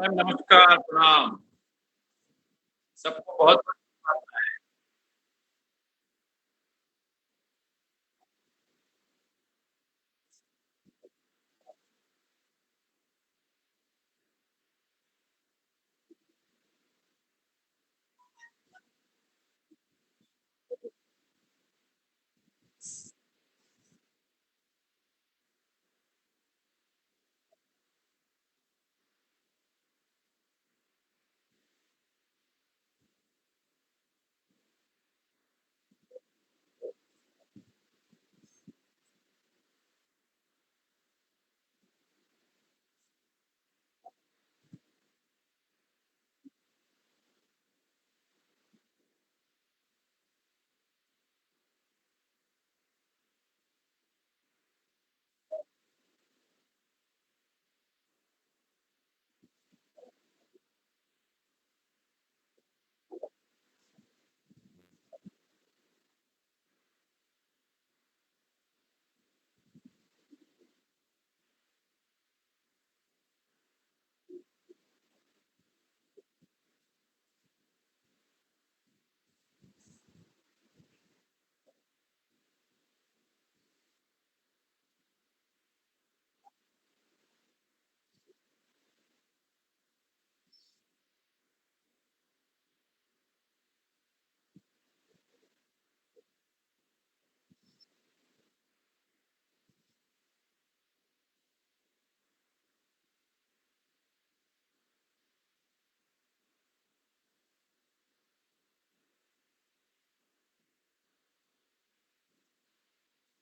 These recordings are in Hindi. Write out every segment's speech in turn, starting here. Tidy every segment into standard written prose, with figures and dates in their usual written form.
मैम नमस्कार, प्रणाम। सबको बहुत शुभकामनाएँ।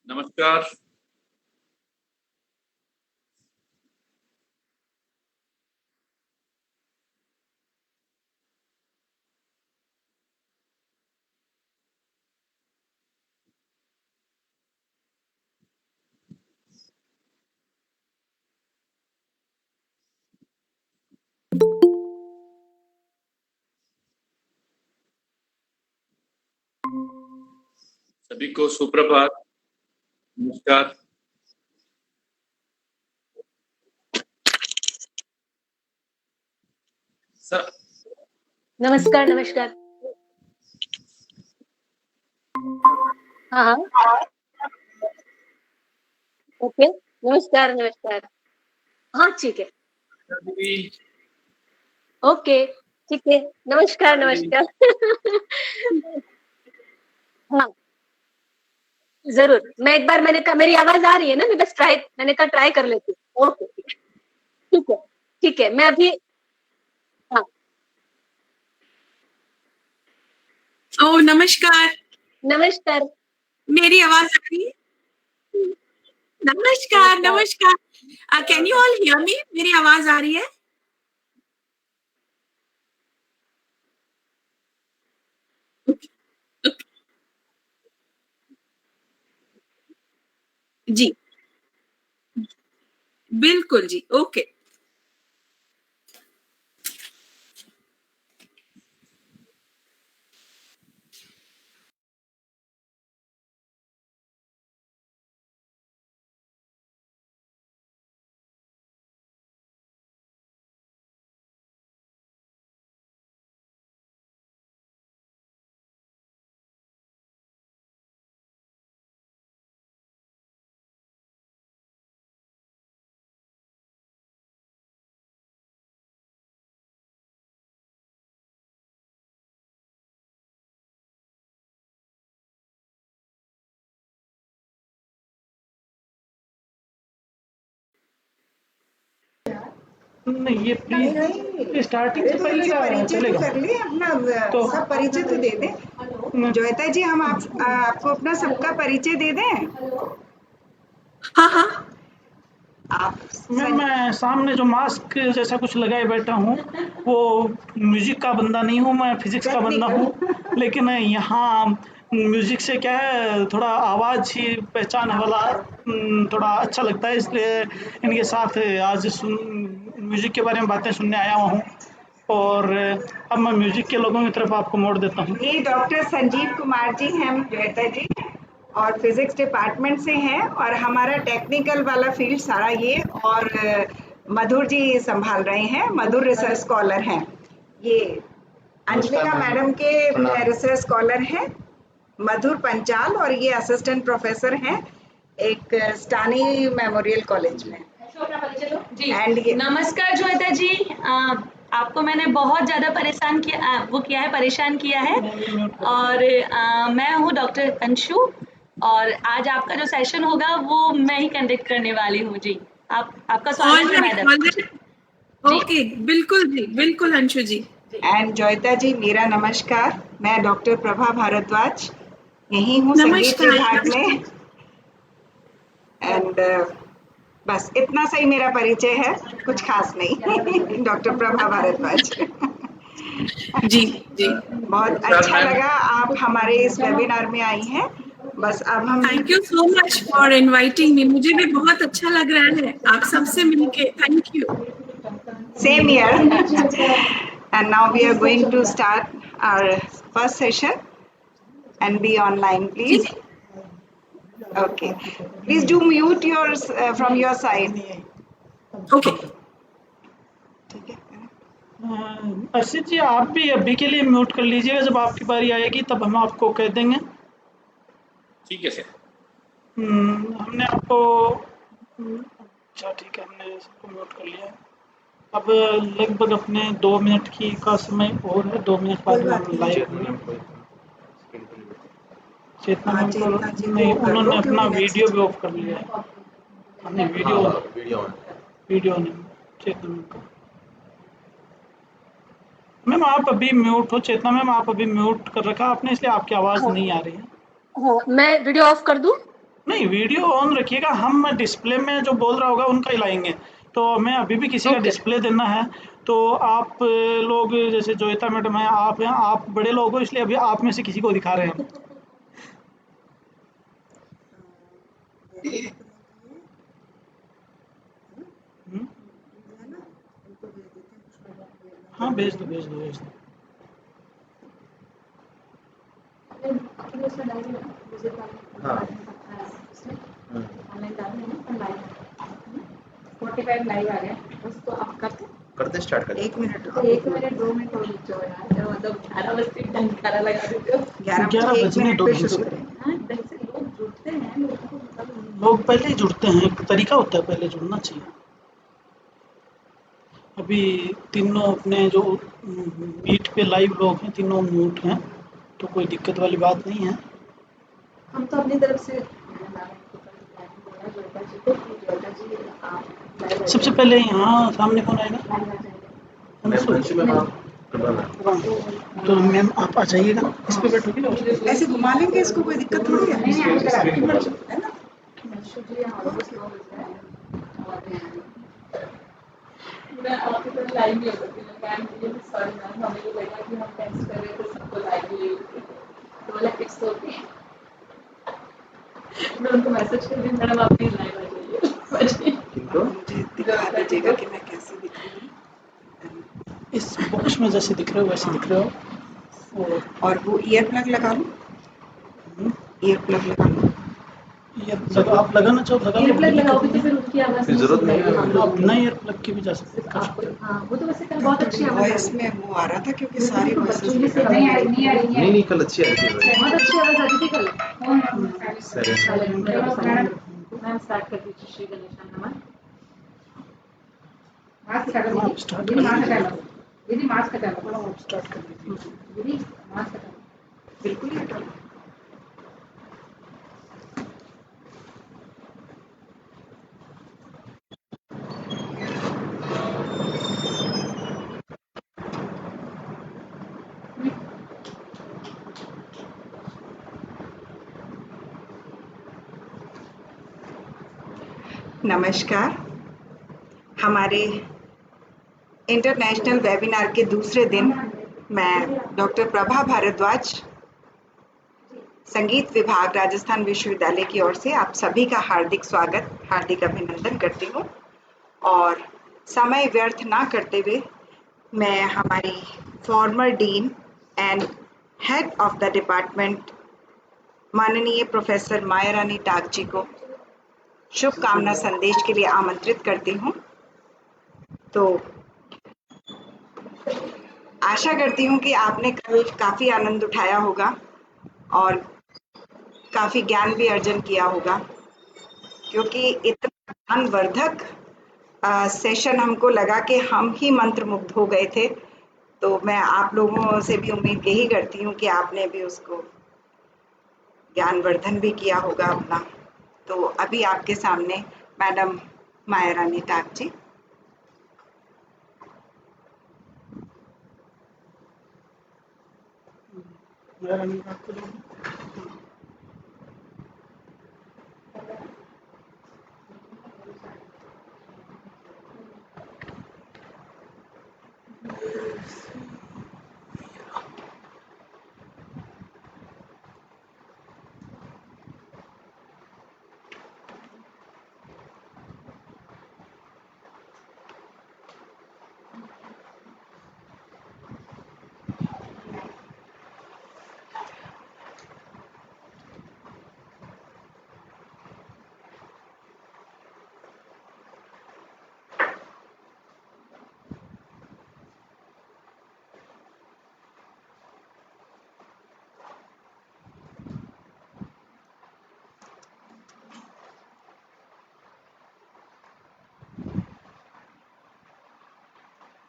नमस्कार। सभी को सुप्रभात। नमस्कार। सर नमस्कार, नमस्कार। हाँ, हाँ। ओके, नमस्कार, नमस्कार। हाँ, ठीक है। जी, ओके, ठीक है। नमस्कार, नमस्कार। हाँ, ज़रूर। मैंने कहा मेरी आवाज़ आ रही है ना? मैंने कहा ट्राई कर लेती हूँ। ओके, ठीक है, ठीक है। मैं अभी हाँ, ओह नमस्कार। नमस्कार। मेरी आवाज आ रही है? नमस्कार, नमस्कार। नमस्कार। Can you all hear me? मेरी आवाज आ रही है? जी, बिल्कुल जी, ओके। नहीं ये प्लीज स्टार्टिंग से पहले का चलेगा कर ले अपना तो सब परिचय तो दे दे। जोयता जी हम आपको अपना सबका परिचय दे दें। हाँ हाँ आप मैं सामने जो मास्क जैसा कुछ लगाए बैठा हूँ वो म्यूजिक का बंदा नहीं हूँ, मैं फिजिक्स का बंदा हूँ। लेकिन यहाँ म्यूजिक से क्या है, थोड़ा आवाज़ ही पहचान वाला थोड़ा अच्छा लगता है, इसलिए इनके साथ आज म्यूजिक के बारे में बातें सुनने आया हुआ हूँ। और अब मैं म्यूजिक के लोगों की तरफ आपको मोड़ देता हूँ। ये डॉक्टर संजीव कुमार जी हैं जोयता जी, और फिजिक्स डिपार्टमेंट से हैं, और हमारा टेक्निकल वाला फील्ड सारा ये, और मधुर जी संभाल रहे हैं, मधुर रिसर्च स्कॉलर हैं। ये अंजलिका मैडम के रिसर्च स्कॉलर हैं मधुर पंचाल, और ये असिस्टेंट प्रोफेसर हैं एक स्टानी मेमोरियल कॉलेज में। जी एंड ये नमस्कार श्वेता जी, आपको मैंने बहुत ज्यादा परेशान किया है और मैं हूँ डॉक्टर अंशु, और आज आपका जो सेशन होगा वो मैं ही कंडक्ट करने वाली हूँ जी। आपका स्वागत है मैडम। ओके, बिल्कुल जी, बिल्कुल अंशु जी। एंड जोयता जी, मेरा नमस्कार। मैं डॉक्टर प्रभा भारद्वाज, यही हूँ संगीत विभाग में। एंड बस इतना सही मेरा परिचय है, कुछ खास नहीं। डॉक्टर प्रभा भारद्वाज। जी जी, बहुत अच्छा लगा आप हमारे इस वेबिनार में आई हैं। बस अब हम thank you so much for inviting me. मुझे भी बहुत अच्छा लग रहा है आप सबसे मिलके। Thank you. same here. And now we are going to start our first session and be online, please. Okay, please do mute yours from your side. Okay, Arshit ji, आप भी अभी के लिए म्यूट कर लीजिएगा, जब आपकी बारी आएगी तब हम आपको कह देंगे। ठीक है सर। हमने आपको अच्छा ठीक है, हमने सबको म्यूट कर लिया है। अब लगभग अपने 2 मिनट की का समय और है, 2 मिनट बाद में हम लाइव होंगे। चेतना मैम को नहीं, उन्होंने अपना वीडियो भी ऑफ कर लिया है। हमने वीडियो नहीं, चेतना मैम का। मैम आप अभी म्यूट हो, चेतना मैम आप अभी म्यूट कर रखा आपने, इसलिए आपकी आवाज नहीं आ रही है। हाँ, मैं वीडियो ऑफ कर दूं? नहीं, वीडियो ऑन रखिएगा, हम डिस्प्ले में जो बोल रहा होगा उनका ही लाएंगे। तो हमें अभी भी किसी का डिस्प्ले देना है, तो आप लोग जैसे जोयता मैडम है, आप हैं, आप बड़े लोग हो, इसलिए अभी आप में से किसी को दिखा रहे हैं हम। हाँ, भेज दो भेज दो भेज दो। लाइव आ गया, उसको आप करते स्टार्ट कर। 1 मिनट 2 मिनट और रुक जाओ यार, मतलब 11 बजे ढंकारा लगा देते हो। 11 बजने दो, ढंग से। ढंग से लोग जुड़ते हैं, लोगों को मतलब लोग पहले ही जुड़ते हैं, एक तरीका होता है, पहले जुड़ना चाहिए। अभी तीनों अपने जो मीट पे लाइव लोग हैं, तीनों म्यूट हैं, तो कोई दिक्कत वाली बात नहीं है। हम तो अपनी तरफ से सबसे पहले यहाँ सामने कौन आएगा? तो मैम आप आ जाइएगा, इस पे बैठोगे। ऐसे घुमा लेंगे इसको, कोई दिक्कत थोड़ी है। है ना? मैं आपकी तरह लाइव नहीं हो सकती, मैम सॉरी मैम, हमें ये लगा कि हम टेस्ट कर रहे थे, सबको लाइव ले तो बोला इट्स ओके। मैं उनको मैसेज कर दी, मैडम आप प्लीज लाइव आ जाइए। मुझे दिखा दीजिएगा कि मैं कैसे दिख रही हूँ। इस बॉक्स में जैसे दिख रहे हो वैसे दिख रहे हो। और वो ईयर प्लग लगा लूँ? ईयर प्लग लगा लूँ? आप लगाना चाहो लगा ईयर प्लग लगाओगे तो फिर उनकी आवाज जरूरत नहीं है, आप बिना ईयर प्लग के भी जा सकते हैं। हाँ, वो तो वैसे कल बहुत अच्छी आवाज वॉइस में वो आ रहा था, क्योंकि सारी वॉइसेस नहीं कल अच्छी आ रही थी। बहुत अच्छी आवाज आ रही थी कल। मैम स्टार्ट कर दीजिए। श्री गणेशाय नमः। आप स्टार्ट कर दीदी मास्क हटा लो। आप स्टार्ट कर दीजिए। दीदी मास्क हटा लो। बिल्कुल ही हटा लो। नमस्कार। हमारे इंटरनेशनल वेबिनार के दूसरे दिन मैं डॉक्टर प्रभा भारद्वाज, संगीत विभाग, राजस्थान विश्वविद्यालय की ओर से आप सभी का हार्दिक स्वागत, हार्दिक अभिनंदन करती हूँ। और समय व्यर्थ ना करते हुए मैं हमारी former dean and head of the department माननीय प्रोफेसर माया रानी टाक जी को शुभकामना संदेश के लिए आमंत्रित करती हूँ। तो आशा करती हूँ कि आपने कल काफी आनंद उठाया होगा और काफी ज्ञान भी अर्जन किया होगा, क्योंकि इतना ज्ञानवर्धक सेशन हमको लगा कि हम ही मंत्रमुग्ध हो गए थे। तो मैं आप लोगों से भी उम्मीद यही करती हूँ कि आपने भी उसको ज्ञानवर्धन भी किया होगा अपना। तो अभी आपके सामने मैडम माया रानी टाक जी।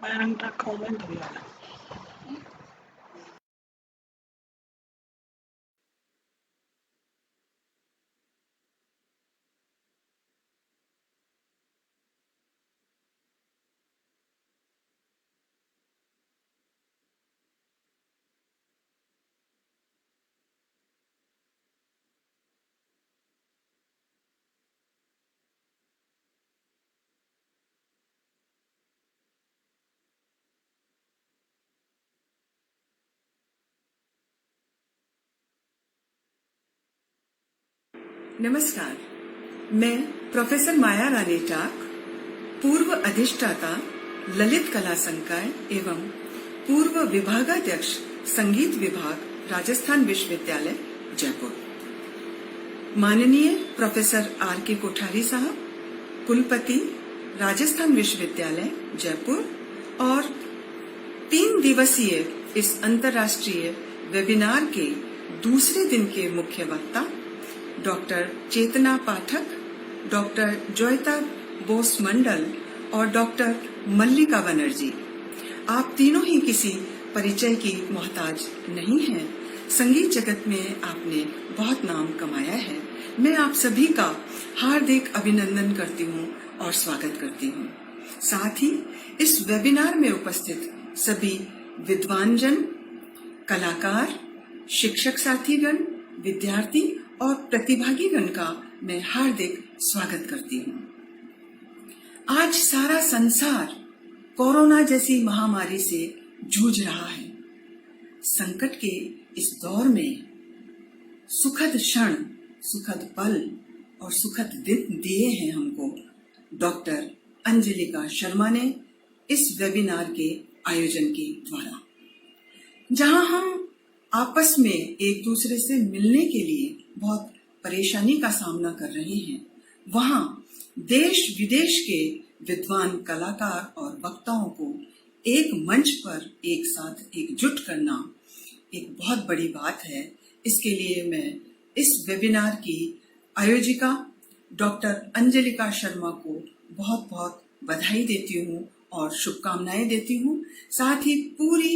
मैडम का कमेंट भी आ रहा है। नमस्कार, मैं प्रोफेसर माया रानी टाक, पूर्व अधिष्ठाता ललित कला संकाय एवं पूर्व विभागाध्यक्ष संगीत विभाग राजस्थान विश्वविद्यालय जयपुर। माननीय प्रोफेसर आर के कोठारी साहब, कुलपति राजस्थान विश्वविद्यालय जयपुर, और 3 दिवसीय इस अंतर्राष्ट्रीय वेबिनार के दूसरे दिन के मुख्य वक्ता डॉक्टर चेतना पाठक, डॉक्टर जोयता बोस मंडल और डॉक्टर मल्लिका बनर्जी। आप तीनों ही किसी परिचय की मोहताज नहीं हैं। संगीत जगत में आपने बहुत नाम कमाया है। मैं आप सभी का हार्दिक अभिनंदन करती हूँ और स्वागत करती हूँ। साथ ही इस वेबिनार में उपस्थित सभी विद्वानजन, कलाकार, शिक्षक साथीगण, विद्यार्थी और प्रतिभागीगण का मैं हार्दिक स्वागत करती हूँ। आज सारा संसार कोरोना जैसी महामारी से जूझ रहा है। संकट के इस दौर में सुखद क्षण, सुखद पल और सुखद दिन दिए हैं हमको डॉक्टर अंजलिका शर्मा ने इस वेबिनार के आयोजन के द्वारा, जहां हम आपस में एक दूसरे से मिलने के लिए बहुत परेशानी का सामना कर रहे हैं, वहां देश विदेश के विद्वान कलाकार और वक्ताओं को एक मंच पर एक साथ एकजुट करना एक बहुत बड़ी बात है। इसके लिए मैं इस वेबिनार की आयोजिका डॉक्टर अंजलिका शर्मा को बहुत बहुत बधाई देती हूँ और शुभकामनाएं देती हूँ। साथ ही पूरी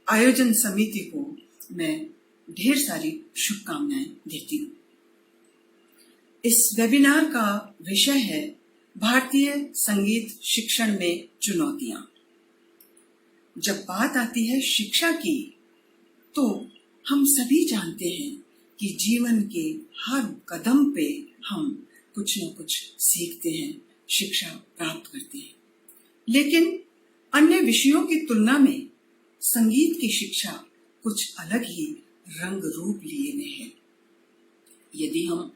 आयोजन समिति को मैं ढेर सारी शुभकामनाएं देती हूँ। इस वेबिनार का विषय है भारतीय संगीत शिक्षण में चुनौतियां। जब बात आती है शिक्षा की, तो हम सभी जानते हैं कि जीवन के हर कदम पे हम कुछ न कुछ सीखते हैं, शिक्षा प्राप्त करते हैं। लेकिन अन्य विषयों की तुलना में संगीत की शिक्षा कुछ अलग ही रंग रूप लिए हुए है। यदि हम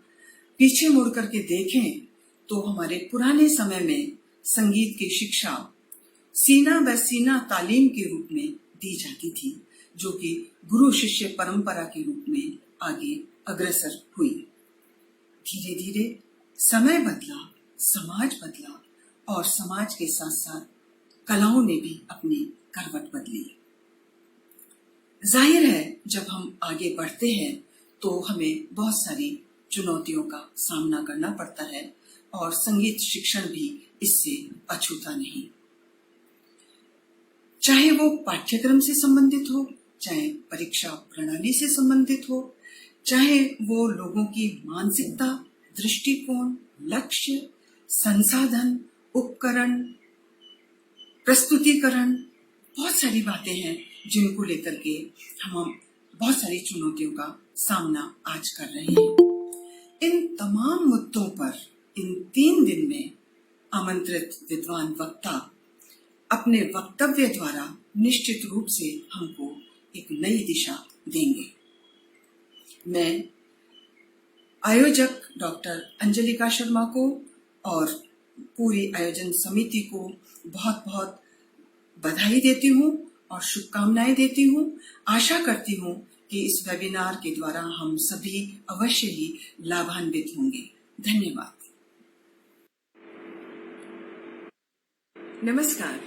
पीछे मुड़ करके देखें तो हमारे पुराने समय में संगीत की शिक्षा सीना व सीना तालीम के रूप में दी जाती थी, जो कि गुरु शिष्य परंपरा के रूप में आगे अग्रसर हुई। धीरे धीरे समय बदला, समाज बदला और समाज के साथ साथ कलाओं ने भी अपनी करवट बदली। जाहिर है जब हम आगे बढ़ते हैं तो हमें बहुत सारी चुनौतियों का सामना करना पड़ता है और संगीत शिक्षण भी इससे अछूता नहीं। चाहे वो पाठ्यक्रम से संबंधित हो, चाहे परीक्षा प्रणाली से संबंधित हो, चाहे वो लोगों की मानसिकता, दृष्टिकोण, लक्ष्य, संसाधन, उपकरण, प्रस्तुतिकरण, बहुत सारी बातें हैं जिनको लेकर के हम बहुत सारी चुनौतियों का सामना आज कर रहे हैं। इन तमाम मुद्दों पर इन 3 दिन में आमंत्रित विद्वान वक्ता अपने वक्तव्य द्वारा निश्चित रूप से हमको एक नई दिशा देंगे। मैं आयोजक डॉक्टर अंजलिका शर्मा को और पूरी आयोजन समिति को बहुत बहुत बधाई देती हूँ और शुभकामनाएं देती हूँ। आशा करती हूँ कि इस वेबिनार के द्वारा हम सभी अवश्य ही लाभान्वित होंगे। धन्यवाद। नमस्कार।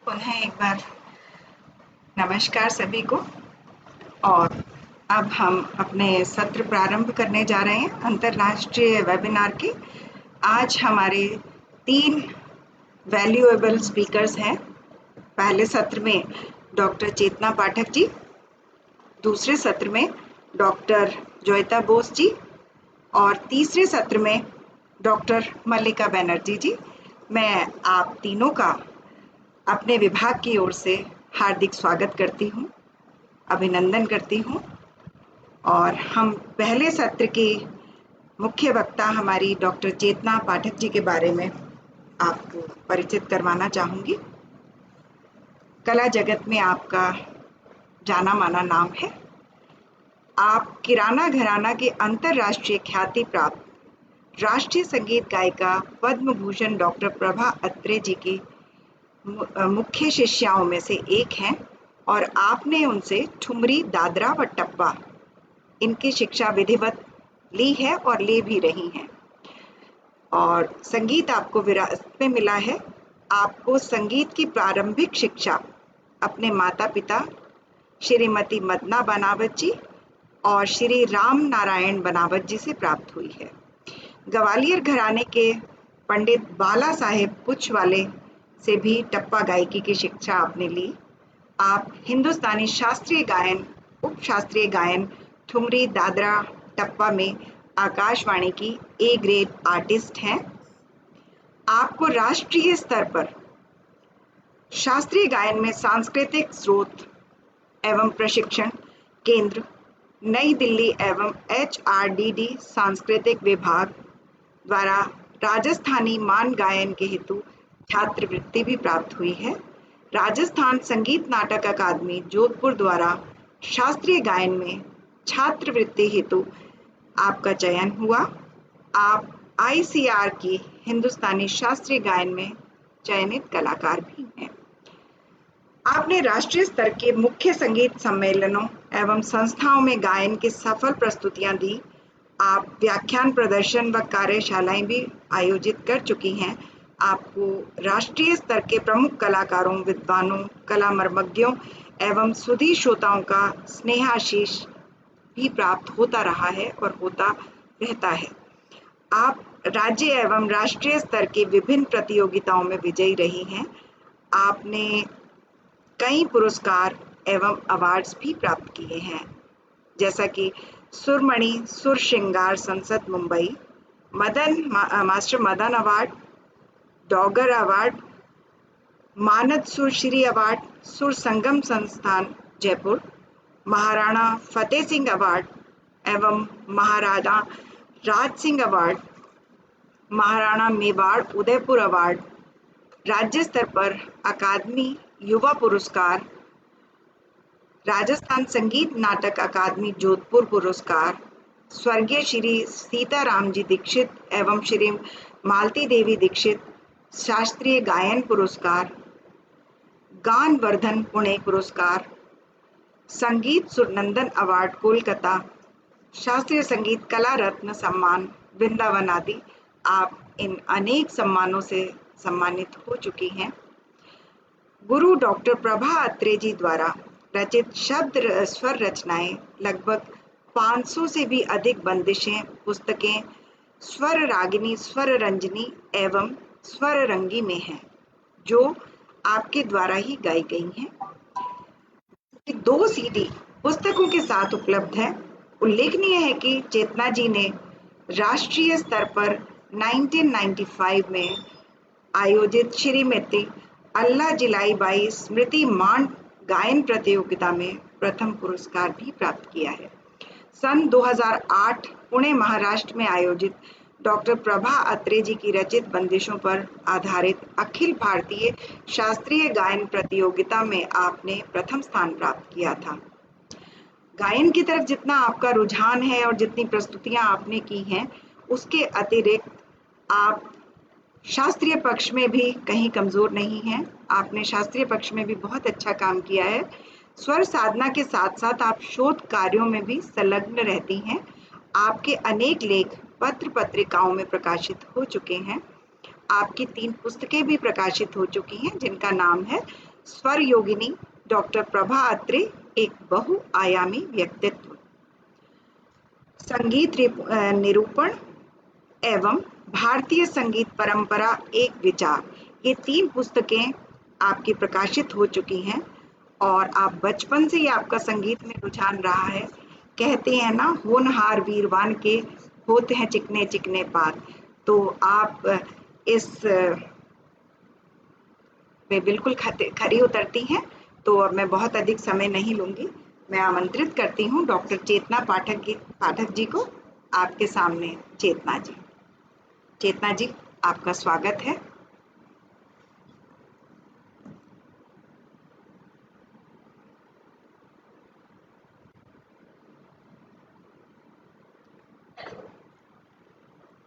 पुनः एक बार नमस्कार सभी को। और अब हम अपने सत्र प्रारंभ करने जा रहे हैं अंतर्राष्ट्रीय वेबिनार के। आज हमारे 3 वैल्यूएबल स्पीकर्स हैं। पहले सत्र में डॉक्टर चेतना पाठक जी, दूसरे सत्र में डॉक्टर जोयता बोस जी और तीसरे सत्र में डॉक्टर मल्लिका बनर्जी जी। मैं आप तीनों का अपने विभाग की ओर से हार्दिक स्वागत करती हूँ, अभिनंदन करती हूँ। और हम पहले सत्र की मुख्य वक्ता हमारी डॉक्टर चेतना पाठक जी के बारे में आपको परिचित करवाना चाहूँगी। कला जगत में आपका जाना माना नाम है। आप किराना घराना के अंतर्राष्ट्रीय ख्याति प्राप्त राष्ट्रीय संगीत गायिका पद्म भूषण डॉक्टर प्रभा अत्रे जी की मुख्य शिष्याओं में से एक हैं और आपने उनसे ठुमरी, दादरा व टप्पा इनकी शिक्षा विधिवत ली है और ले भी रही हैं। और संगीत आपको विरासत में मिला है। आपको संगीत की प्रारंभिक शिक्षा अपने माता पिता श्रीमती मदना बनावत जी और श्री राम नारायण बनावत जी से प्राप्त हुई है। ग्वालियर घराने के पंडित बाला साहेब पुछवाले से भी टप्पा गायकी की शिक्षा आपने ली। आप हिंदुस्तानी शास्त्रीय गायन, उप शास्त्रीय गायन, ठुमरी, दादरा, टप्पा में आकाशवाणी की ए ग्रेड आर्टिस्ट हैं। आपको राष्ट्रीय स्तर पर शास्त्रीय गायन में सांस्कृतिक स्रोत एवं प्रशिक्षण केंद्र नई दिल्ली एवं HRDD सांस्कृतिक विभाग द्वारा राजस्थानी मान गायन के हेतु छात्रवृत्ति भी प्राप्त हुई है। राजस्थान संगीत नाटक अकादमी जोधपुर द्वारा शास्त्रीय गायन में छात्रवृत्ति हेतु आपका चयन हुआ। आप ICR की हिंदुस्तानी शास्त्रीय गायन में चयनित कलाकार भी हैं। आपने राष्ट्रीय स्तर के मुख्य संगीत सम्मेलनों एवं संस्थाओं में गायन की सफल प्रस्तुतियां दी। आप व्याख्यान, प्रदर्शन व कार्यशालाएं भी आयोजित कर चुकी हैं। आपको राष्ट्रीय स्तर के प्रमुख कलाकारों, विद्वानों, कला मर्मज्ञों एवं सुधी श्रोताओं का स्नेहाशीष भी प्राप्त होता रहा है और होता रहता है। आप राज्य एवं राष्ट्रीय स्तर के विभिन्न प्रतियोगिताओं में विजयी रही हैं। आपने कई पुरस्कार एवं अवार्ड्स भी प्राप्त किए हैं, जैसा कि सुरमणि सुर श्रृंगार संसद Mumbai, master Madan award, डॉगर award, मानद सुरश्री अवार्ड, सुर संगम संस्थान जयपुर, महाराणा फतेह सिंह अवार्ड एवं महाराणा राज सिंह अवार्ड, महाराणा मेवाड़ उदयपुर अवार्ड, राज्य स्तर पर अकादमी युवा पुरस्कार, राजस्थान संगीत नाटक अकादमी जोधपुर पुरस्कार, स्वर्गीय श्री सीताराम जी दीक्षित एवं श्री मालती देवी दीक्षित शास्त्रीय गायन पुरस्कार, गान वर्धन पुणे पुरस्कार, संगीत सुरनंदन अवार्ड कोलकाता, शास्त्रीय संगीत कला रत्न सम्मान वृंदावन आदि। आप इन अनेक सम्मानों से सम्मानित हो चुकी हैं। गुरु डॉक्टर प्रभा अत्रे जी द्वारा रचित शब्द स्वर रचनाएं लगभग 500 से भी अधिक बंदिशें पुस्तकें स्वर रागिनी, स्वर रंजनी एवं स्वर रंगी में हैं, जो आपके द्वारा ही गाई गई हैं। 2 CD पुस्तकों के साथ उपलब्ध है। उल्लेखनीय है कि चेतना जी ने राष्ट्रीय स्तर पर 1995 में आयोजित श्रीमती अल्लाह जिलाई बाई स्मृति मांड गायन प्रतियोगिता में प्रथम पुरस्कार भी प्राप्त किया है। सन 2008 पुणे महाराष्ट्र में आयोजित डॉक्टर प्रभा अत्रे जी की रचित बंदिशों पर आधारित अखिल भारतीय शास्त्रीय गायन प्रतियोगिता में आपने प्रथम स्थान प्राप्त किया था। गायन की तरफ जितना आपका रुझान है और जितनी प्रस्तुतियां आपने की हैं, उसके अतिरिक्त आप शास्त्रीय पक्ष में भी कहीं कमजोर नहीं हैं। आपने शास्त्रीय पक्ष में भी बहुत अच्छा काम किया है। स्वर साधना के साथ साथ आप शोध कार्यों में भी संलग्न रहती हैं। आपके अनेक लेख पत्र पत्रिकाओं में प्रकाशित हो चुके हैं। आपकी 3 पुस्तकें भी प्रकाशित हो चुकी हैं, जिनका नाम है स्वर योगिनी, डॉक्टर प्रभा अत्रे एक बहुआयामी व्यक्तित्व, संगीत निरूपण एवं भारतीय संगीत परंपरा एक विचार। ये 3 पुस्तकें आपकी प्रकाशित हो चुकी हैं और आप बचपन से ही आपका संगीत में रुझान रहा है। कहते हैं ना, होनहार वीरवान के होते हैं चिकने चिकने पात। तो आप इस पे बिल्कुल खरी उतरती हैं। तो अब मैं बहुत अधिक समय नहीं लूंगी। मैं आमंत्रित करती हूँ डॉक्टर चेतना पाठक जी को। आपके सामने चेतना जी, आपका स्वागत है।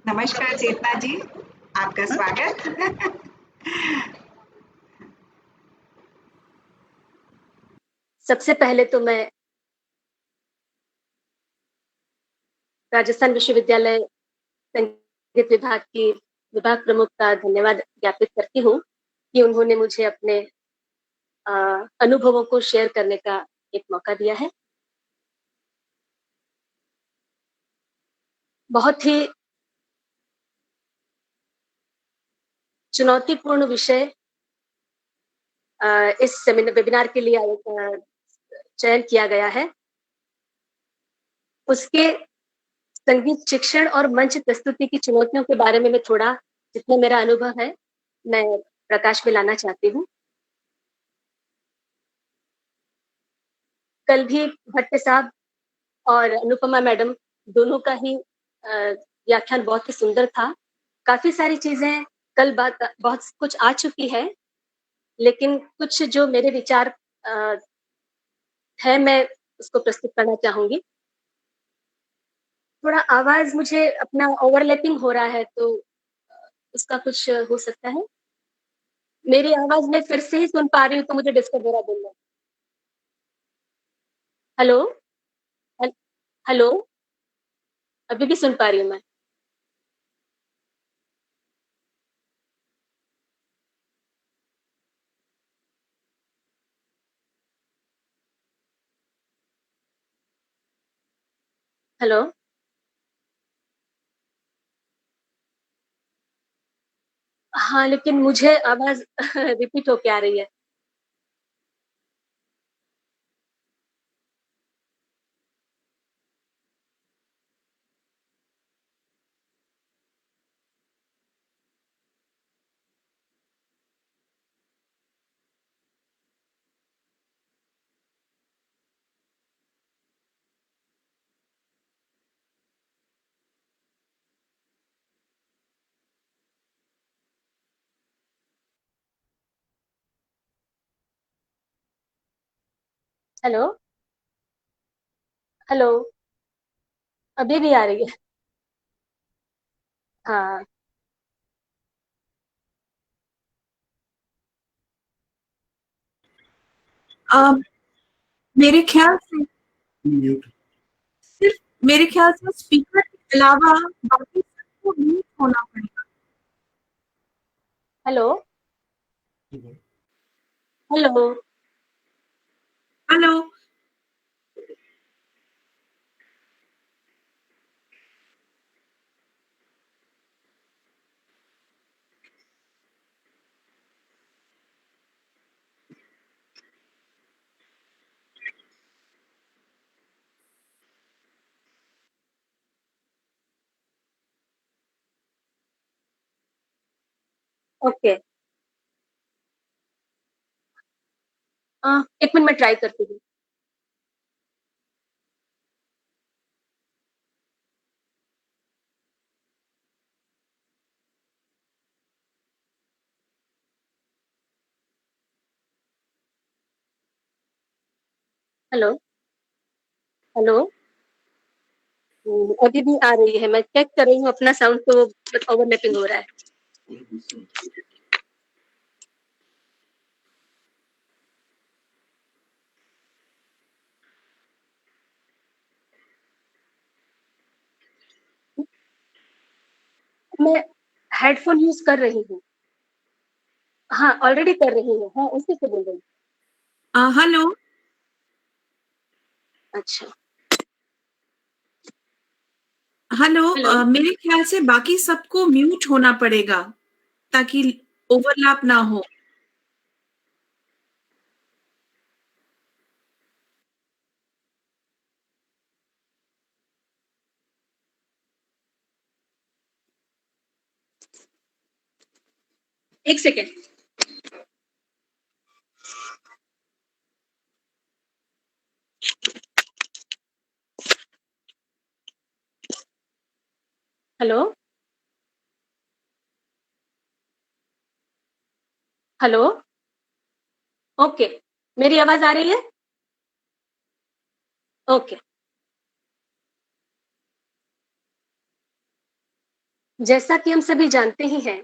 नमस्कार चेतना जी, आपका स्वागत। सबसे पहले तो मैं राजस्थान विश्वविद्यालय संगीत विभाग की विभाग प्रमुख का धन्यवाद ज्ञापित करती हूँ कि उन्होंने मुझे अपने अनुभवों को शेयर करने का एक मौका दिया है। बहुत ही चुनौतीपूर्ण विषय इस वेबिनार के लिए चयन किया गया है। उसके संगीत शिक्षण और मंच प्रस्तुति की चुनौतियों के बारे में मैं थोड़ा, जितना मेरा अनुभव है, मैं प्रकाश में लाना चाहती हूँ। कल भी भट्ट साहब और अनुपमा मैडम दोनों का ही व्याख्यान बहुत ही सुंदर था। काफी सारी चीजें कल बहुत कुछ आ चुकी है, लेकिन कुछ जो मेरे विचार है, मैं उसको प्रस्तुत करना चाहूंगी। थोड़ा आवाज मुझे अपना ओवरलैपिंग हो रहा है, तो उसका कुछ हो सकता है। मेरी आवाज मैं फिर से ही सुन पा रही हूँ, तो मुझे डिस्टर्ब हो रहा बोलना। हेलो हेलो, अभी भी सुन पा रही हूँ मैं। हेलो हाँ, लेकिन मुझे आवाज़ रिपीट होके आ रही है। हेलो? हेलो? अभी भी आ रही है? हाँ। अ, मेरे ख्याल से सिर्फ मेरे ख्याल से स्पीकर के अलावा बाकी सबको म्यूट होना पड़ेगा। Hello? Hello? Hello? Okay. 1 minute मैं ट्राई करती हूँ। हेलो? हेलो? अभी भी आ रही है, मैं चेक कर रही हूँ अपना साउंड तो ओवरलैपिंग हो रहा है। मैं हेडफ़ोन यूज़ कर रही हूँ। हाँ, ऑलरेडी कर रही हूँ। हाँ, उसी से बोल रही हूँ। हेलो? अच्छा। हेलो? हेलो? मेरे ख्याल से बाकी सबको म्यूट होना पड़ेगा ताकि ओवरलैप ना हो। एक सेकंड। हेलो? हेलो? ओके, मेरी आवाज़ आ रही है? ओके। जैसा कि हम सभी जानते ही हैं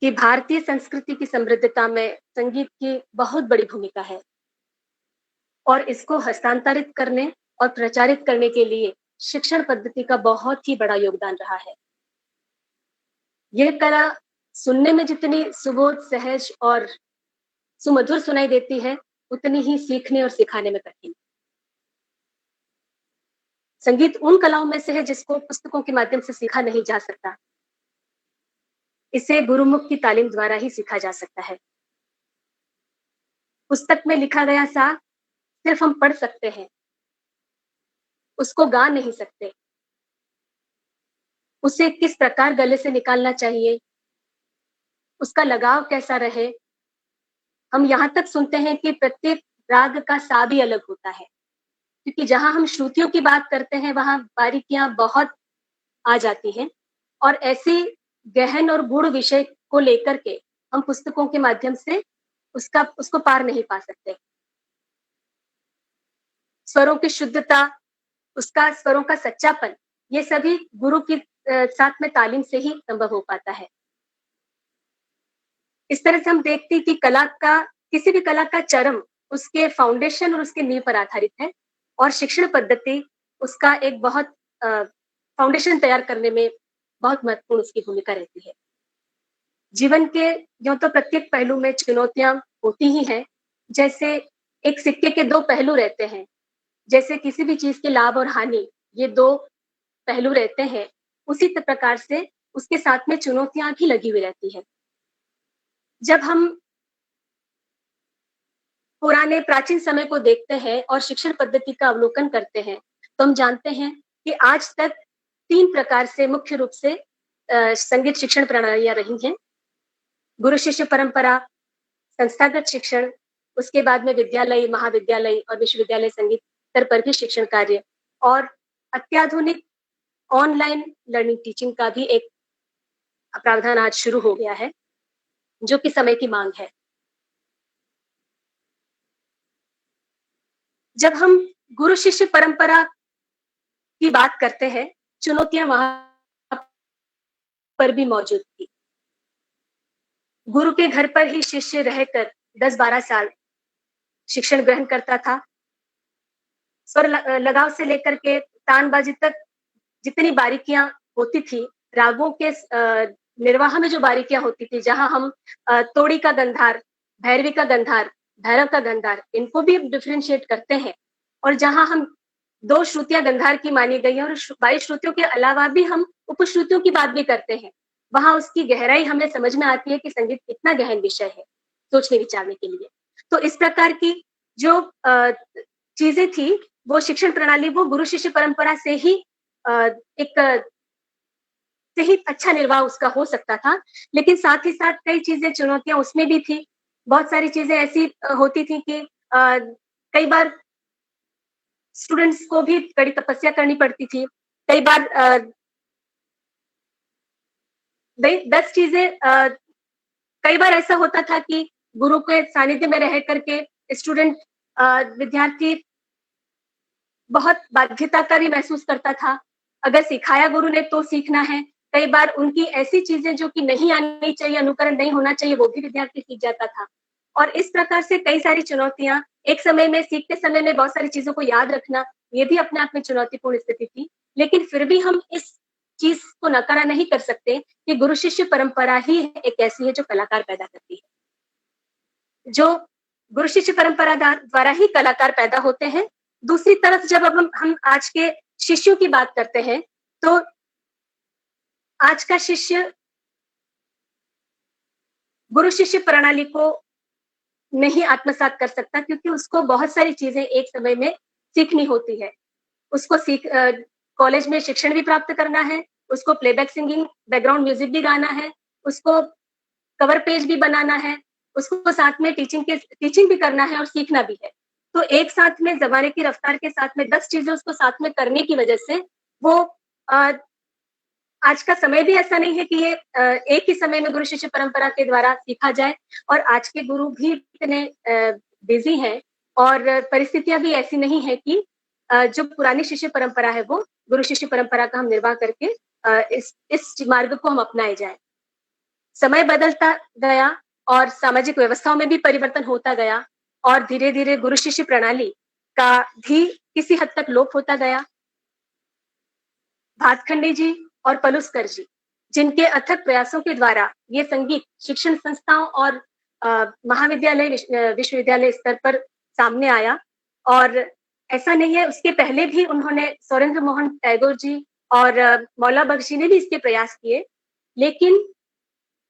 कि भारतीय संस्कृति की समृद्धता में संगीत की बहुत बड़ी भूमिका है और इसको हस्तांतरित करने और प्रचारित करने के लिए शिक्षण पद्धति का बहुत ही बड़ा योगदान रहा है। यह कला सुनने में जितनी सुबोध, सहज और सुमधुर सुनाई देती है, उतनी ही सीखने और सिखाने में कठिन। संगीत उन कलाओं में से है जिसको पुस्तकों के माध्यम से सीखा नहीं जा सकता। इसे गुरुमुख की तालीम द्वारा ही सीखा जा सकता है। पुस्तक में लिखा गया सार सिर्फ हम पढ़ सकते हैं, उसको गा नहीं सकते। उसे किस प्रकार गले से निकालना चाहिए, उसका लगाव कैसा रहे, हम यहाँ तक सुनते हैं कि प्रत्येक राग का सा भी अलग होता है, क्योंकि जहाँ हम श्रुतियों की बात करते हैं, वहाँ बारीकियाँ बहुत आ जाती हैं और ऐसी गहन और गूढ़ विषय को लेकर के हम पुस्तकों के माध्यम से उसको पार नहीं पा सकते। स्वरों की शुद्धता, उसका स्वरों का सच्चापन, ये सभी गुरु की साथ में तालीम से ही संभव हो पाता है। इस तरह से हम देखते हैं कि किसी भी कला का चरम उसके फाउंडेशन और उसके नींव पर आधारित है और शिक्षण पद्धति उसका एक बहुत फाउंडेशन तैयार करने में बहुत महत्वपूर्ण उसकी भूमिका रहती है। जीवन के यूँ तो प्रत्येक पहलू में चुनौतियाँ होती ही हैं, जैसे एक सिक्के के 2 पहलू रहते हैं। जैसे किसी भी चीज़ के लाभ और हानि, ये 2 पहलू रहते हैं, उसी प्रकार से उसके साथ में चुनौतियाँ भी लगी हुई रहती हैं। जब हम पुराने प्राचीन समय को देखते हैं और शिक्षण पद्धति का अवलोकन करते हैं, तो हम जानते हैं कि आज तक 3 प्रकार से मुख्य रूप से संगीत शिक्षण प्रणालियां रही हैं। गुरु शिष्य परंपरा, संस्थागत शिक्षण, उसके बाद में विद्यालय, महाविद्यालय और विश्वविद्यालय संगीत स्तर पर भी शिक्षण कार्य, और अत्याधुनिक ऑनलाइन लर्निंग टीचिंग का भी एक प्रावधान आज शुरू हो गया है, जो कि समय की मांग है। जब हम गुरु शिष्य परंपरा की बात करते हैं, चुनौतियां वहां पर भी मौजूद थी। गुरु के घर पर ही शिष्य रहकर 10-12 साल शिक्षण ग्रहण करता था। स्वर लगाव से लेकर के तानबाजी तक जितनी बारीकियां होती थी, रागों के निर्वाह में जो बारीकियां होती थी, जहां हम तोड़ी का गंधार, भैरवी का गंधार, भैरव का गंधार, इनको भी डिफरेंशिएट करते हैं, और जहां हम 2 श्रुतियां गंधार की मानी गई हैं और 22 श्रुतियों के अलावा भी हम उपश्रुतियों की बात भी करते हैं, वहां उसकी गहराई हमें समझ में आती है कि संगीत कितना गहन विषय है सोचने विचारने के लिए। तो इस प्रकार की जो चीजें थी, वो शिक्षण प्रणाली वो गुरु शिष्य परंपरा से ही अच्छा निर्वाह उसका हो सकता था। लेकिन साथ ही साथ कई चीजें, चुनौतियां उसमें भी थी। बहुत सारी चीजें ऐसी होती थी कि कई बार स्टूडेंट्स को भी कड़ी तपस्या करनी पड़ती थी। कई बार 10 चीजें, कई बार ऐसा होता था कि गुरु के सानिध्य में रह करके स्टूडेंट, विद्यार्थी बहुत बाध्यता का भी महसूस करता था। अगर सिखाया गुरु ने तो सीखना है। कई बार उनकी ऐसी चीजें जो कि नहीं आनी चाहिए, अनुकरण नहीं होना चाहिए, वो भी विद्यार्थी सीख जाता था। और इस प्रकार से कई सारी चुनौतियां, एक समय में सीखते समय में बहुत सारी चीजों को याद रखना, ये भी अपने आप में चुनौतीपूर्ण स्थिति थी। लेकिन फिर भी हम इस चीज को नकारा नहीं कर सकते कि गुरु शिष्य परंपरा ही एक ऐसी है जो कलाकार पैदा करती है, जो गुरु शिष्य परंपरा द्वारा ही कलाकार पैदा होते हैं। दूसरी तरफ जब अब हम आज के शिष्यों की बात करते हैं, तो आज का शिष्य गुरु शिष्य प्रणाली को नहीं आत्मसात कर सकता, क्योंकि उसको बहुत सारी चीजें एक समय में सीखनी होती है। उसको कॉलेज में शिक्षण भी प्राप्त करना है, उसको प्लेबैक सिंगिंग, बैकग्राउंड म्यूजिक भी गाना है, उसको कवर पेज भी बनाना है, उसको साथ में टीचिंग भी करना है और सीखना भी है। तो एक साथ में जमाने की रफ्तार के साथ में 10 चीजें उसको साथ में करने की वजह से वो आज का समय भी ऐसा नहीं है कि ये एक ही समय में गुरु शिष्य परंपरा के द्वारा सीखा जाए। और आज के गुरु भी इतने बिजी हैं और परिस्थितियां भी ऐसी नहीं है कि जो पुरानी शिष्य परंपरा है वो गुरु शिष्य परंपरा का हम निर्वाह करके इस मार्ग को हम अपनाए जाए। समय बदलता गया और सामाजिक व्यवस्थाओं में भी परिवर्तन होता गया, और धीरे धीरे गुरु शिष्य प्रणाली का भी किसी हद तक लोप होता गया। भातखंडे जी और पलुस्कर जी, जिनके अथक प्रयासों के द्वारा ये संगीत शिक्षण संस्थाओं और महाविद्यालय, विश्वविद्यालय स्तर पर सामने आया। और ऐसा नहीं है, उसके पहले भी उन्होंने सुरेंद्र मोहन टैगोर जी और मौला बख्शी ने भी इसके प्रयास किए। लेकिन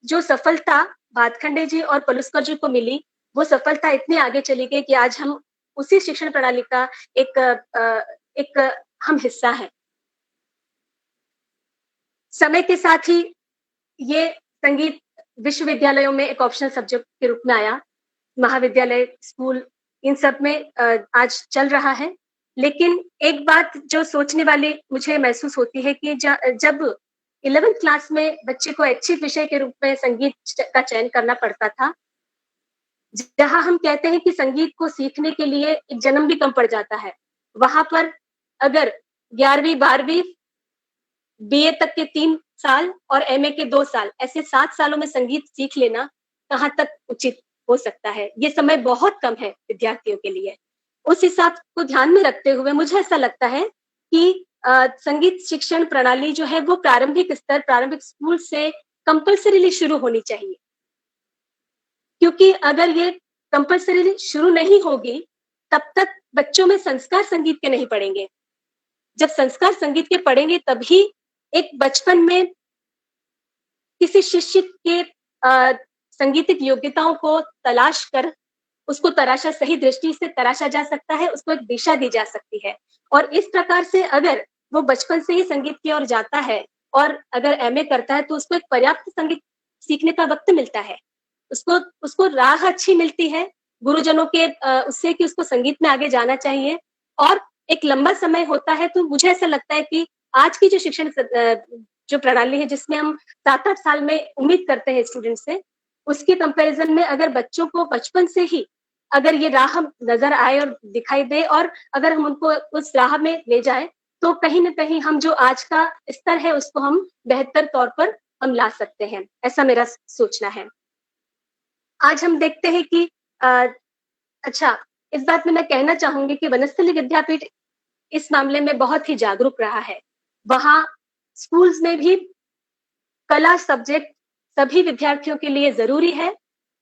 जो सफलता भातखंडे जी और पलुस्कर जी को मिली, वो सफलता इतनी आगे चली गई कि आज हम उसी शिक्षण प्रणाली का एक हम हिस्सा है। समय के साथ ही ये संगीत विश्वविद्यालयों में एक ऑप्शनल सब्जेक्ट के रूप में आया। महाविद्यालय, स्कूल, इन सब में आज चल रहा है। लेकिन एक बात जो सोचने वाली मुझे महसूस होती है कि जब 11th क्लास में बच्चे को ऐच्छिक विषय के रूप में संगीत का चयन करना पड़ता था, जहां हम कहते हैं कि संगीत को सीखने के लिए एक जन्म भी कम पड़ जाता है, वहां पर अगर 11वीं 12वीं बीए तक के 3 साल और एमए के 2 साल, ऐसे 7 सालों में संगीत सीख लेना कहाँ तक उचित हो सकता है? ये समय बहुत कम है विद्यार्थियों के लिए। उस हिसाब को ध्यान में रखते हुए मुझे ऐसा लगता है कि संगीत शिक्षण प्रणाली जो है वो प्रारंभिक स्तर, प्रारंभिक स्कूल से कंपल्सरीली शुरू होनी चाहिए। क्योंकि अगर ये कंपल्सरीली शुरू नहीं होगी, तब तक बच्चों में संस्कार संगीत के नहीं पड़ेंगे। जब संस्कार संगीत के पड़ेंगे, तभी एक बचपन में किसी शिष्य के संगीतिक योग्यताओं को तलाश कर उसको तराशा सही दृष्टि से तराशा जा सकता है, उसको एक दिशा दी जा सकती है। और इस प्रकार से अगर वो बचपन से ही संगीत की ओर जाता है और अगर एमए करता है तो उसको एक पर्याप्त संगीत सीखने का वक्त मिलता है, उसको राह अच्छी मिलती है गुरुजनों के उससे कि उसको संगीत में आगे जाना चाहिए और एक लंबा समय होता है। तो मुझे ऐसा लगता है कि आज की जो शिक्षण जो प्रणाली है जिसमें हम 7-8 साल में उम्मीद करते हैं स्टूडेंट से, उसकी कंपैरिजन में अगर बच्चों को बचपन से ही अगर ये राह नजर आए और दिखाई दे और अगर हम उनको उस राह में ले जाए तो कहीं ना कहीं हम जो आज का स्तर है उसको हम बेहतर तौर पर हम ला सकते हैं, ऐसा मेरा सोचना है। आज हम देखते हैं कि अच्छा, इस बात में मैं कहना चाहूंगी कि वनस्थली विद्यापीठ इस मामले में बहुत ही जागरूक रहा है। वहां स्कूल्स में भी कला सब्जेक्ट सभी विद्यार्थियों के लिए जरूरी है,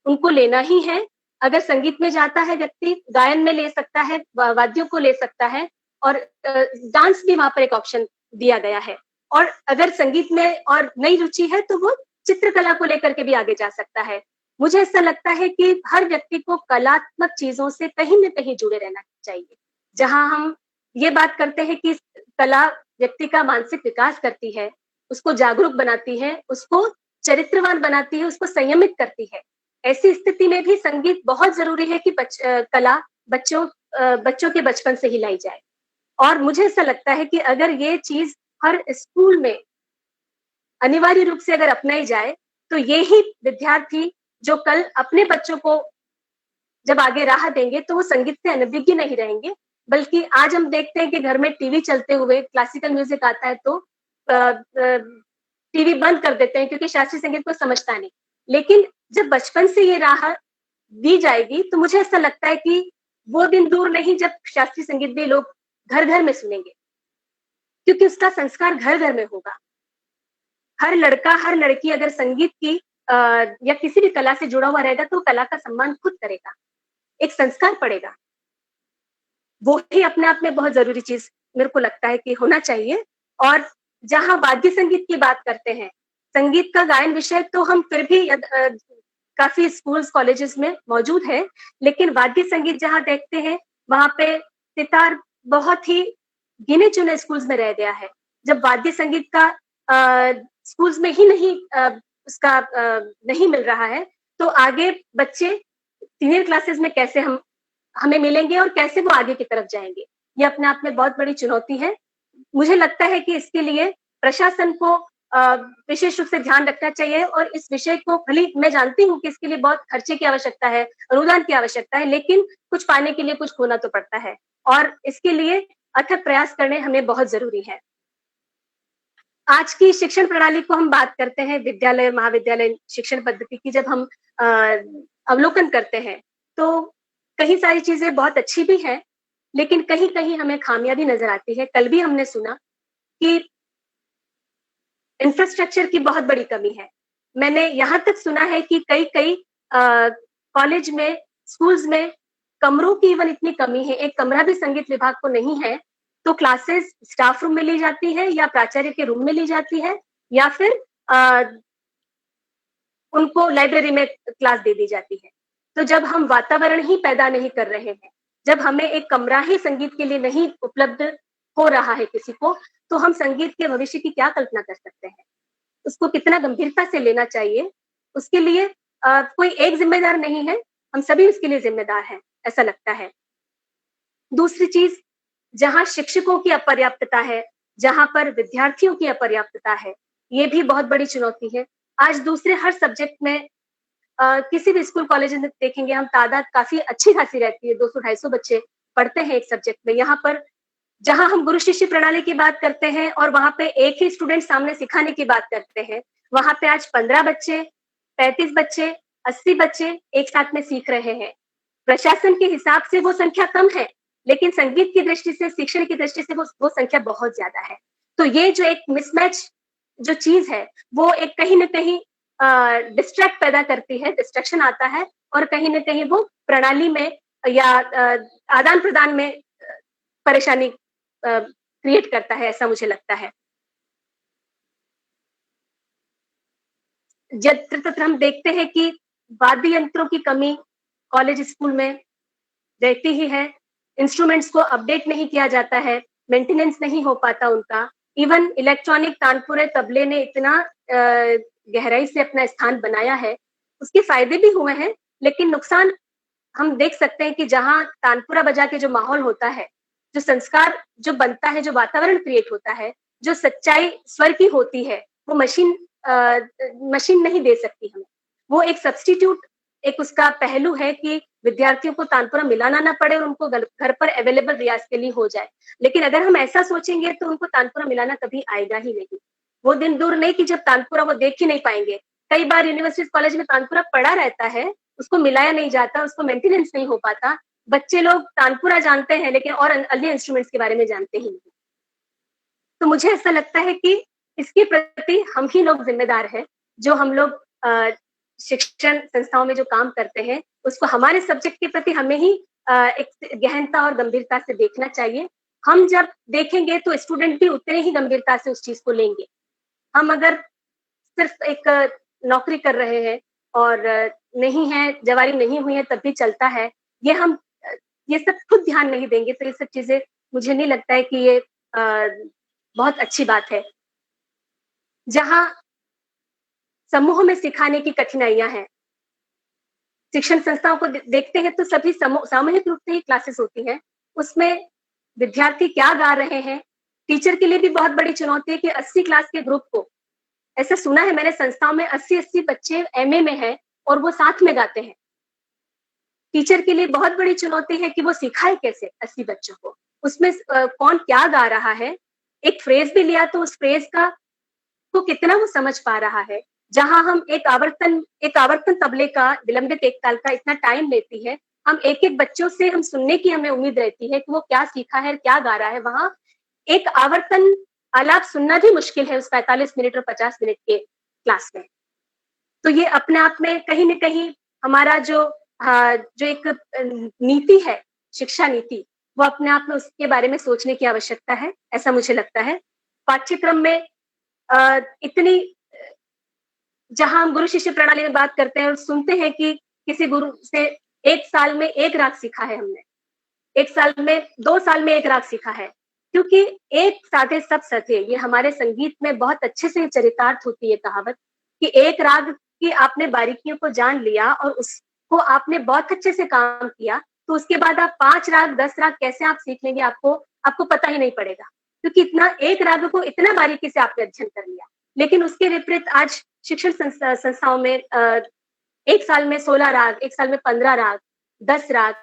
उनको लेना ही है। अगर संगीत में जाता है व्यक्ति, गायन में ले सकता है, वाद्यों को ले सकता है और डांस भी वहां पर एक ऑप्शन दिया गया है। और अगर संगीत में और नई रुचि है तो वो चित्रकला को लेकर के भी आगे जा सकता है। मुझे ऐसा लगता है कि हर व्यक्ति को कलात्मक चीजों से कहीं न कहीं जुड़े रहना चाहिए। जहां हम ये बात करते हैं कि कला व्यक्ति का मानसिक विकास करती है, उसको जागरूक बनाती है, उसको चरित्रवान बनाती है, उसको संयमित करती है। ऐसी स्थिति में भी संगीत बहुत जरूरी है कि कला बच्चों के बचपन से ही लाई जाए। और मुझे ऐसा लगता है कि अगर ये चीज हर स्कूल में अनिवार्य रूप से अगर अपनाई जाए तो ये ही विद्यार्थी जो कल अपने बच्चों को जब आगे राह देंगे तो वो संगीत से अनभिज्ञ नहीं रहेंगे, बल्कि आज हम देखते हैं कि घर में टीवी चलते हुए क्लासिकल म्यूजिक आता है तो टीवी बंद कर देते हैं क्योंकि शास्त्रीय संगीत को समझता नहीं। लेकिन जब बचपन से ये राह दी जाएगी तो मुझे ऐसा लगता है कि वो दिन दूर नहीं जब शास्त्रीय संगीत भी लोग घर घर में सुनेंगे, क्योंकि उसका संस्कार घर घर में होगा। हर लड़का हर लड़की अगर संगीत की या किसी भी कला से जुड़ा हुआ रहेगा तो कला का सम्मान खुद करेगा, एक संस्कार पड़ेगा। वो ही अपने आप में बहुत जरूरी चीज मेरे को लगता है कि होना चाहिए। और जहां वाद्य संगीत की बात करते हैं, संगीत का गायन विषय तो हम फिर भी काफी स्कूल्स कॉलेजेस में मौजूद है, लेकिन वाद्य संगीत जहां देखते हैं वहां पे सितार बहुत ही गिने चुने स्कूल्स में रह गया है। जब वाद्य संगीत का स्कूल्स में ही नहीं उसका नहीं मिल रहा है तो आगे बच्चे सीनियर क्लासेस में कैसे हमें मिलेंगे और कैसे वो आगे की तरफ जाएंगे, ये अपने आप में बहुत बड़ी चुनौती है। मुझे लगता है कि इसके लिए प्रशासन को विशेष रूप से ध्यान रखना चाहिए और इस विषय को भली मैं जानती हूँ कि इसके लिए बहुत खर्चे की आवश्यकता है, अनुदान की आवश्यकता है, लेकिन कुछ पाने के लिए कुछ खोना तो पड़ता है और इसके लिए अथक प्रयास करने हमें बहुत जरूरी है। आज की शिक्षण प्रणाली को हम बात करते हैं, विद्यालय महाविद्यालय शिक्षण पद्धति की जब हम अवलोकन करते हैं तो कई सारी चीजें बहुत अच्छी भी हैं, लेकिन कहीं कहीं हमें खामियां भी नजर आती है। कल भी हमने सुना कि इंफ्रास्ट्रक्चर की बहुत बड़ी कमी है। मैंने यहाँ तक सुना है कि कई कॉलेज में, स्कूल्स में कमरों की इवन इतनी कमी है, एक कमरा भी संगीत विभाग को नहीं है, तो क्लासेस स्टाफ रूम में ली जाती है या प्राचार्य के रूम में ली जाती है या फिर उनको लाइब्रेरी में क्लास दे दी जाती है। तो जब हम वातावरण ही पैदा नहीं कर रहे हैं, जब हमें एक कमरा ही संगीत के लिए नहीं उपलब्ध हो रहा है किसी को, तो हम संगीत के भविष्य की क्या कल्पना कर सकते हैं? उसको कितना गंभीरता से लेना चाहिए, उसके लिए कोई एक जिम्मेदार नहीं है, हम सभी उसके लिए जिम्मेदार हैं, ऐसा लगता है। दूसरी चीज, जहां शिक्षकों की अपर्याप्तता है, जहां पर विद्यार्थियों की अपर्याप्तता है, ये भी बहुत बड़ी चुनौती है। आज दूसरे हर सब्जेक्ट में किसी भी स्कूल कॉलेज में देखेंगे हम, तादाद काफी अच्छी खासी रहती है, 200-250 बच्चे पढ़ते हैं एक सब्जेक्ट में। यहाँ पर जहां हम गुरु शिष्य प्रणाली की बात करते हैं और वहां पे एक ही स्टूडेंट सामने सिखाने की बात करते हैं, वहां पे आज 15 बच्चे, 35 बच्चे, 80 बच्चे एक साथ में सीख रहे हैं। प्रशासन के हिसाब से वो संख्या कम है, लेकिन संगीत की दृष्टि से, शिक्षण की दृष्टि से वो संख्या बहुत ज्यादा है। तो ये जो एक मिसमैच जो चीज है, वो एक कहीं ना कहीं डिस्ट्रैक्ट पैदा करती है, डिस्ट्रैक्शन आता है और कहीं ना कहीं वो प्रणाली में या आदान प्रदान में परेशानी क्रिएट करता है, ऐसा मुझे लगता है। जब हम देखते हैं कि वाद्य यंत्रों की कमी कॉलेज स्कूल में रहती ही है, इंस्ट्रूमेंट्स को अपडेट नहीं किया जाता है, मेंटेनेंस नहीं हो पाता उनका। इवन इलेक्ट्रॉनिक तानपुरे तबले ने इतना गहराई से अपना स्थान बनाया है, उसके फायदे भी हुए हैं, लेकिन नुकसान हम देख सकते हैं कि जहाँ तानपुरा बजा के जो माहौल होता है, जो संस्कार जो बनता है, जो वातावरण क्रिएट होता है, जो सच्चाई स्वर की होती है, वो मशीन नहीं दे सकती हमें। वो एक सब्स्टिट्यूट, एक उसका पहलू है कि विद्यार्थियों को तानपुरा मिलाना ना पड़े और उनको घर पर अवेलेबल रियाज के लिए हो जाए। लेकिन अगर हम ऐसा सोचेंगे तो उनको तानपुरा मिलाना कभी आएगा ही नहीं। वो दिन दूर नहीं कि जब तानपुरा वो देख ही नहीं पाएंगे। कई बार यूनिवर्सिटी कॉलेज में तानपुरा पड़ा रहता है, उसको मिलाया नहीं जाता, उसको मेंटेनेंस नहीं हो पाता। बच्चे लोग तानपुरा जानते हैं लेकिन और अन्य इंस्ट्रूमेंट्स के बारे में जानते ही नहीं। तो मुझे ऐसा लगता है कि इसके प्रति हम ही लोग जिम्मेदार हैं, जो हम लोग शिक्षण संस्थाओं में जो काम करते हैं, उसको हमारे सब्जेक्ट के प्रति हमें ही एक गहनता और गंभीरता से देखना चाहिए। हम जब देखेंगे तो स्टूडेंट भी उतने ही गंभीरता से उस चीज को लेंगे। हम अगर सिर्फ एक नौकरी कर रहे हैं और नहीं है, जवारी नहीं हुई है तब भी चलता है, ये सब खुद ध्यान नहीं देंगे तो ये सब चीजें मुझे नहीं लगता है कि ये बहुत अच्छी बात है। जहां समूह में सिखाने की कठिनाइयां हैं, शिक्षण संस्थाओं को देखते हैं तो सभी सामूहिक रूप से ही क्लासेस होती हैं, उसमें विद्यार्थी क्या गा रहे हैं, टीचर के लिए भी बहुत बड़ी चुनौती है कि 80 क्लास के ग्रुप को, ऐसा सुना है मैंने संस्थाओं में 80 बच्चे एमए में हैं और वो साथ में गाते हैं। टीचर के लिए बहुत बड़ी चुनौती है कि वो सिखाए कैसे 80 बच्चों को, उसमें कौन क्या गा रहा है, एक फ्रेज भी लिया तो उस फ्रेज का को कितना वो समझ पा रहा है। जहां हम एक आवर्तन तबले का विलंबित एक ताल का इतना टाइम लेती है, हम एक बच्चों से हम सुनने की हमें उम्मीद रहती है कि वो क्या सीखा है, क्या गा रहा है। वहां एक आवर्तन आलाप सुनना भी मुश्किल है उस 45 मिनट और 50 मिनट के क्लास में। तो ये अपने आप में कहीं न कहीं हमारा जो एक नीति है, शिक्षा नीति, वो अपने आप में उसके बारे में सोचने की आवश्यकता है, ऐसा मुझे लगता है। पाठ्यक्रम में इतनी, जहां हम गुरु शिष्य प्रणाली में बात करते हैं और सुनते हैं कि किसी गुरु से 1 साल में 1 राग सीखा है हमने, 1 साल में 2 साल में 1 राग सीखा है, क्योंकि एक साधे सब सधे, ये हमारे संगीत में बहुत अच्छे से चरितार्थ होती है कहावत कि एक राग की आपने बारीकियों को जान लिया और उसको आपने बहुत अच्छे से काम किया, तो उसके बाद आप 5 राग 10 राग कैसे आप सीख लेंगे, आपको पता ही नहीं पड़ेगा, क्योंकि इतना एक राग को इतना बारीकी से आपने अध्ययन कर लिया। लेकिन उसके विपरीत आज शिक्षण संस्थाओं में 1 साल में 16 राग, 1 साल में 15 राग, 10 राग,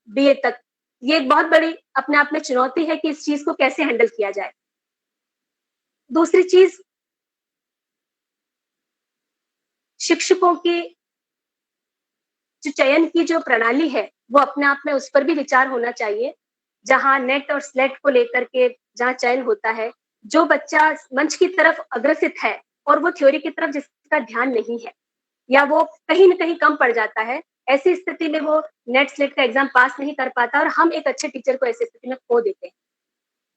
बीए तक, ये एक बहुत बड़ी अपने आप में चुनौती है कि इस चीज को कैसे हैंडल किया जाए। दूसरी चीज, शिक्षकों की जो चयन की जो प्रणाली है, वो अपने आप में उस पर भी विचार होना चाहिए। जहां नेट और स्लेट को लेकर के जहां चयन होता है, जो बच्चा मंच की तरफ अग्रसित है और वो थ्योरी की तरफ जिसका ध्यान नहीं है, या वो कहीं न कहीं कम पड़ जाता है, ऐसी स्थिति में वो नेट स्लेट का एग्जाम पास नहीं कर पाता और हम एक अच्छे टीचर को ऐसी स्थिति में खो देते हैं।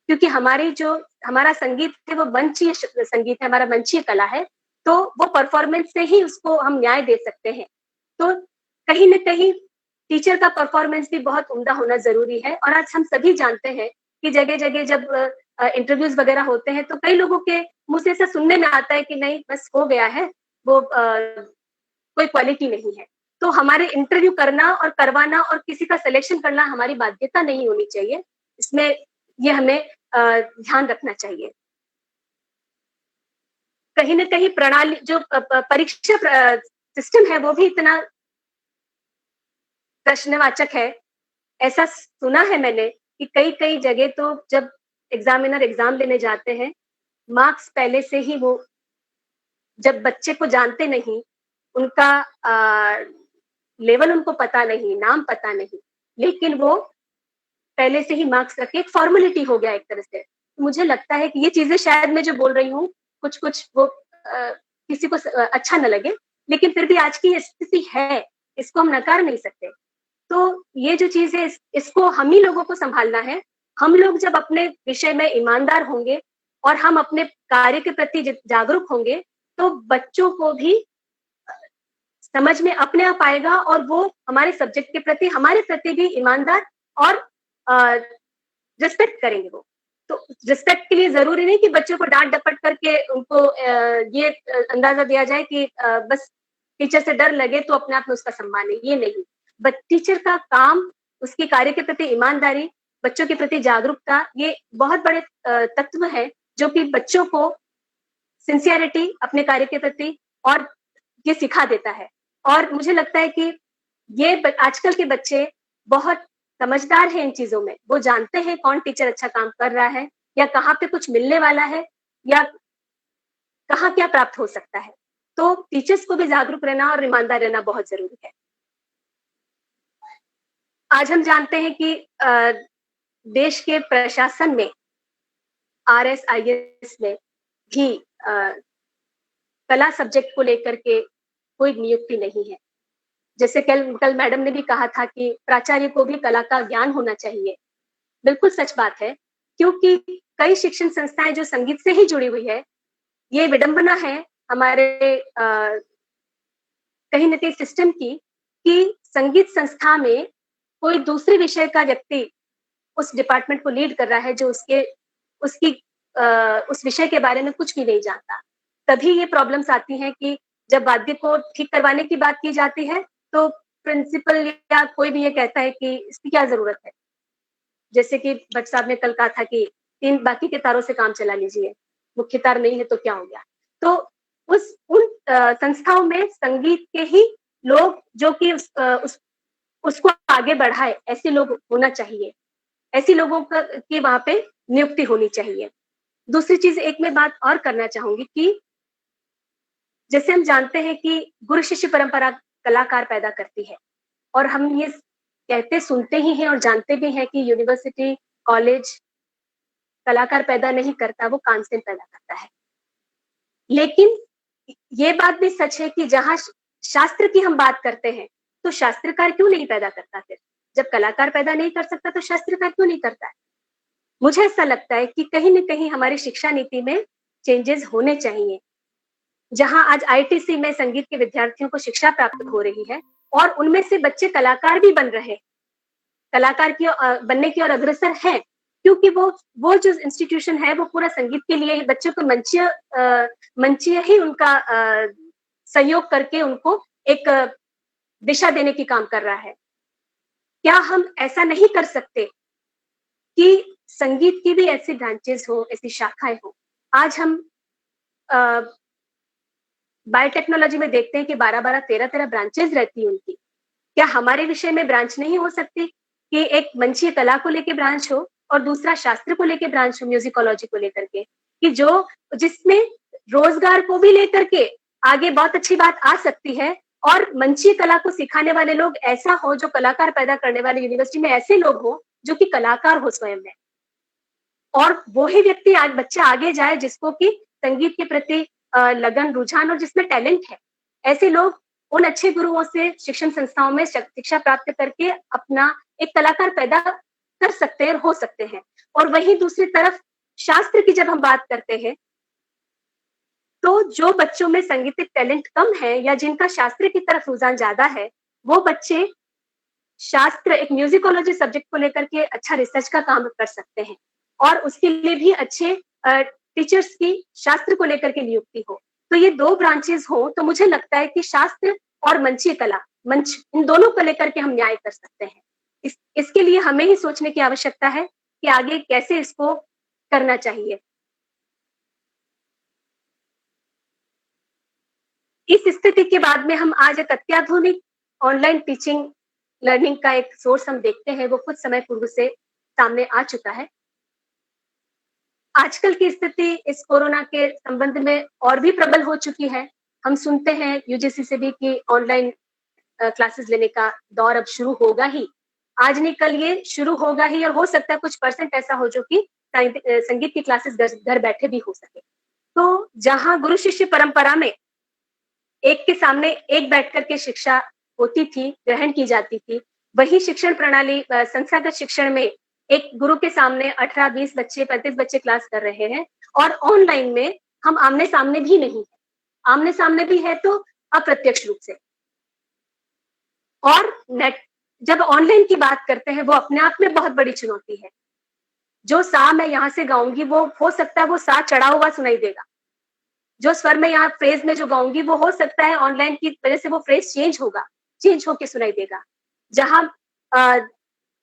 क्योंकि हमारा संगीत है वो मंचीय संगीत है, हमारा मंचीय कला है, तो वो परफॉर्मेंस से ही उसको हम न्याय दे सकते हैं। तो कहीं न कहीं टीचर का परफॉर्मेंस भी बहुत उम्दा होना जरूरी है। और आज हम सभी जानते हैं कि जगह-जगह जब इंटरव्यूज वगैरह होते हैं तो कई लोगों के मुंह से ऐसा सुनने में आता है कि नहीं बस हो गया है, वो कोई क्वालिटी नहीं है। तो हमारे इंटरव्यू करना और करवाना और किसी का सिलेक्शन करना हमारी बाध्यता नहीं होनी चाहिए, इसमें ये हमें ध्यान रखना चाहिए। कहीं न कहीं प्रणाली जो परीक्षा सिस्टम है वो भी इतना प्रश्नवाचक है। ऐसा सुना है मैंने कि कई जगह तो जब एग्जामिनर एग्जाम लेने जाते हैं, मार्क्स पहले से ही वो, जब बच्चे को जानते नहीं, उनका लेवल उनको पता नहीं, नाम पता नहीं, लेकिन वो पहले से ही मार्क्स रखे, एक फॉर्मेलिटी हो गया एक तरह से। तो मुझे लगता है कि ये चीजें शायद मैं जो बोल रही हूँ कुछ वो किसी को अच्छा न लगे, लेकिन फिर भी आज की स्थिति है, इसको हम नकार नहीं सकते। तो ये जो चीज है इसको हम ही लोगों को संभालना है। हम लोग जब अपने विषय में ईमानदार होंगे और हम अपने कार्य के प्रति जागरूक होंगे, तो बच्चों को भी समझ में अपने आप आएगा और वो हमारे सब्जेक्ट के प्रति, हमारे प्रति भी ईमानदार और रिस्पेक्ट करेंगे वो। तो रिस्पेक्ट के लिए जरूरी नहीं कि बच्चों को डांट डपट करके उनको ये अंदाजा दिया जाए कि बस टीचर से डर लगे तो अपने आप में उसका सम्मान है, ये नहीं। बट टीचर का काम, उसके कार्य के प्रति ईमानदारी, बच्चों के प्रति जागरूकता, ये बहुत बड़े तत्व है जो कि बच्चों को सिंसियरिटी अपने कार्य के प्रति और ये सिखा देता है। और मुझे लगता है कि ये आजकल के बच्चे बहुत समझदार हैं इन चीजों में। वो जानते हैं कौन टीचर अच्छा काम कर रहा है, या कहाँ पे कुछ मिलने वाला है, या कहाँ क्या प्राप्त हो सकता है। तो टीचर्स को भी जागरूक रहना और ईमानदार रहना बहुत जरूरी है। आज हम जानते हैं कि देश के प्रशासन में, RS-IS में भी कला सब्जेक्ट को लेकर के कोई नियुक्ति नहीं है। जैसे कल मैडम ने भी कहा था कि प्राचार्य को भी कला का ज्ञान होना चाहिए। बिल्कुल सच बात है, क्योंकि कई शिक्षण संस्थाएं जो संगीत से ही जुड़ी हुई है, ये विडंबना है हमारे कहीं न कहीं सिस्टम की कि संगीत संस्था में कोई दूसरे विषय का व्यक्ति उस डिपार्टमेंट को लीड कर रहा है जो उस विषय के बारे में कुछ भी नहीं जानता। तभी ये प्रॉब्लम्स आती हैं कि जब वाद्य को ठीक करवाने की बात की जाती है तो प्रिंसिपल या कोई भी ये कहता है कि इसकी क्या जरूरत है। जैसे कि भट्ट साहब ने कल कहा था कि 3 बाकी के तारों से काम चला लीजिए, मुख्य तार नहीं है तो क्या हो गया। तो उन संस्थाओं में संगीत के ही लोग जो कि उसको आगे बढ़ाए, ऐसे लोग होना चाहिए, ऐसी लोगों की वहां पे नियुक्ति होनी चाहिए। दूसरी चीज एक मैं बात और करना चाहूंगी कि जैसे हम जानते हैं कि गुरु शिष्य परंपरा कलाकार पैदा करती है, और हम ये कहते सुनते ही हैं और जानते भी हैं कि यूनिवर्सिटी, कॉलेज कलाकार पैदा नहीं करता, वो कांसेन पैदा करता है। लेकिन ये बात भी सच है कि जहां शास्त्र की हम बात करते हैं तो शास्त्रकार क्यों नहीं पैदा करता? फिर जब कलाकार पैदा नहीं कर सकता तो शास्त्रकार क्यों नहीं करता है? मुझे ऐसा लगता है कि कहीं न कहीं हमारी शिक्षा नीति में चेंजेस होने चाहिए। जहां आज ITC में संगीत के विद्यार्थियों को शिक्षा प्राप्त हो रही है और उनमें से बच्चे कलाकार भी बन रहे हैं, कलाकार की बनने की ओर अग्रसर हैं, क्योंकि वो जो इंस्टीट्यूशन है वो पूरा संगीत के लिए बच्चों को मंचीय ही उनका सहयोग करके उनको एक दिशा देने की काम कर रहा है। क्या हम ऐसा नहीं कर सकते कि संगीत की भी ऐसी ब्रांचेस हो, ऐसी शाखाएं हो? आज हम बायोटेक्नोलॉजी में देखते हैं कि 12-12, 13-13 ब्रांचेस रहती है उनकी। क्या हमारे विषय में ब्रांच नहीं हो सकती कि एक मंचीय कला को लेके ब्रांच हो और दूसरा शास्त्र को लेके ब्रांच हो, म्यूजिकोलॉजी को लेकर के, कि जिसमें रोजगार को भी लेकर के आगे बहुत अच्छी बात आ सकती है, और मंचीय कला को सिखाने वाले लोग ऐसा हो, जो कलाकार पैदा करने वाले यूनिवर्सिटी में ऐसे लोग हो जो कि कलाकार हो स्वयं में, और वो ही व्यक्ति आज बच्चा आगे जाए जिसको कि संगीत के प्रति लगन, रुझान और जिसमें टैलेंट है। ऐसे लोग उन अच्छे गुरुओं से शिक्षण संस्थाओं में शिक्षा प्राप्त करके अपना एक कलाकार पैदा कर सकते हैं और हो सकते हैं। और वहीं दूसरी तरफ शास्त्र की जब हम बात करते हैं तो जो बच्चों में संगीतिक टैलेंट कम है या जिनका शास्त्र की तरफ रुझान ज्यादा है, वो बच्चे शास्त्र, एक म्यूजिकोलॉजी सब्जेक्ट को लेकर के अच्छा रिसर्च का काम कर सकते हैं, और उसके लिए भी अच्छे टीचर्स की शास्त्र को लेकर के नियुक्ति हो। तो ये 2 ब्रांचेस हो तो मुझे लगता है कि शास्त्र और मंचीय कला, मंच, इन दोनों को लेकर के हम न्याय कर सकते हैं। इसके लिए हमें ही सोचने की आवश्यकता है कि आगे कैसे इसको करना चाहिए। इस स्थिति के बाद में हम आज एक अत्याधुनिक ऑनलाइन टीचिंग लर्निंग का एक सोर्स हम देखते हैं, वो कुछ समय पूर्व से सामने आ चुका है। आजकल की स्थिति इस कोरोना के संबंध में और भी प्रबल हो चुकी है। हम सुनते हैं UGC से भी कि ऑनलाइन क्लासेस लेने का दौर अब शुरू होगा ही, आज नहीं कल ये शुरू होगा ही, और हो सकता है कुछ % ऐसा हो जो कि संगीत की क्लासेस घर बैठे भी हो सके। तो जहां गुरु शिष्य परंपरा में एक के सामने एक बैठ करके शिक्षा होती थी, ग्रहण की जाती थी, वही शिक्षण प्रणाली संस्थागत शिक्षण में एक गुरु के सामने 18, 20 बच्चे, 35 बच्चे क्लास कर रहे हैं, और ऑनलाइन में हम आमने सामने भी नहीं है, आमने सामने भी है तो अप्रत्यक्ष रूप से। और नेट, जब ऑनलाइन की बात करते हैं, वो अपने आप में बहुत बड़ी चुनौती है। जो सा मैं यहाँ से गाऊंगी वो हो सकता है वो सा चढ़ा हुआ सुनाई देगा। जो स्वर मैं यहाँ फ्रेज में जो गाऊंगी वो हो सकता है ऑनलाइन की वजह से वो फ्रेज चेंज होके सुनाई देगा। जहां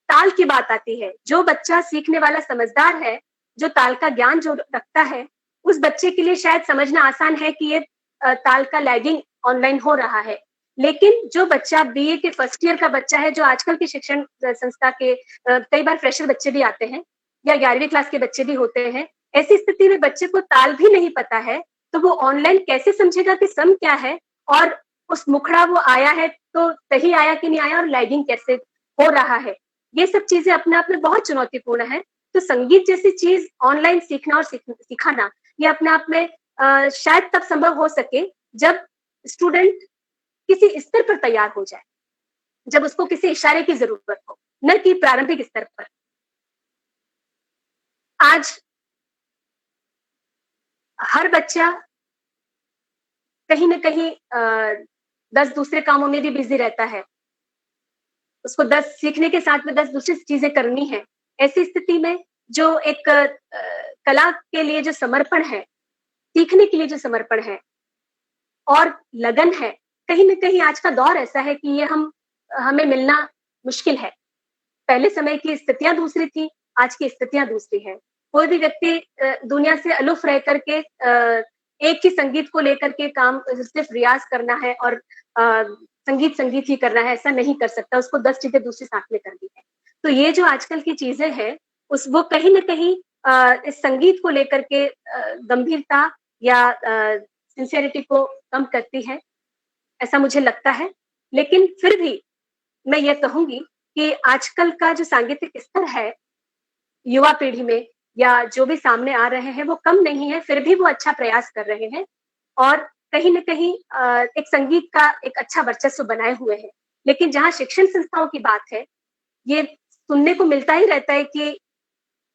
ताल की बात आती है, जो बच्चा सीखने वाला समझदार है, जो ताल का ज्ञान जो रखता है, उस बच्चे के लिए शायद समझना आसान है कि ये ताल का लैगिंग ऑनलाइन हो रहा है। लेकिन जो बच्चा बीए के फर्स्ट ईयर का बच्चा है, जो आजकल की शिक्षण संस्था के कई बार फ्रेशर बच्चे भी आते हैं या 11वीं क्लास के बच्चे भी होते हैं, ऐसी स्थिति में बच्चे को ताल भी नहीं पता है, तो वो ऑनलाइन कैसे समझेगा कि सम क्या है और उस मुखड़ा वो आया है तो सही आया कि नहीं आया और लैगिंग कैसे हो रहा है। ये सब चीजें अपने आप में बहुत चुनौतीपूर्ण है। तो संगीत जैसी चीज ऑनलाइन सीखना और सिखाना ये अपने आप में शायद तब संभव हो सके जब स्टूडेंट किसी स्तर पर तैयार हो जाए, जब उसको किसी इशारे की जरूरत हो, न कि प्रारंभिक स्तर पर। आज हर बच्चा कहीं न कहीं 10 दूसरे कामों में भी बिजी रहता है। उसको 10 सीखने के साथ में 10 दूसरी चीजें करनी है। ऐसी स्थिति में जो एक कला के लिए जो समर्पण है, सीखने के लिए जो समर्पण है और लगन है, कहीं न कहीं आज का दौर ऐसा है कि ये हमें मिलना मुश्किल है। पहले समय की स्थितियां दूसरी थी, आज की स्थितियां दूसरी है। कोई भी व्यक्ति दुनिया से अलूफ रह करके एक ही संगीत को लेकर के काम सिर्फ रियाज करना है और संगीत ही करना है, ऐसा नहीं कर सकता। उसको 10 चीजें दूसरी साथ में करनी है। तो ये जो आजकल की चीजें हैं, वो कहीं न कहीं इस संगीत को लेकर के गंभीरता या सिंसियरिटी को कम करती है, ऐसा मुझे लगता है। लेकिन फिर भी मैं ये कहूंगी कि आजकल का जो सांगीतिक स्तर है युवा पीढ़ी में या जो भी सामने आ रहे हैं वो कम नहीं है, फिर भी वो अच्छा प्रयास कर रहे हैं और कहीं न कहीं एक संगीत का एक अच्छा वर्चस्व बनाए हुए हैं। लेकिन जहाँ शिक्षण संस्थाओं की बात है, ये सुनने को मिलता ही रहता है कि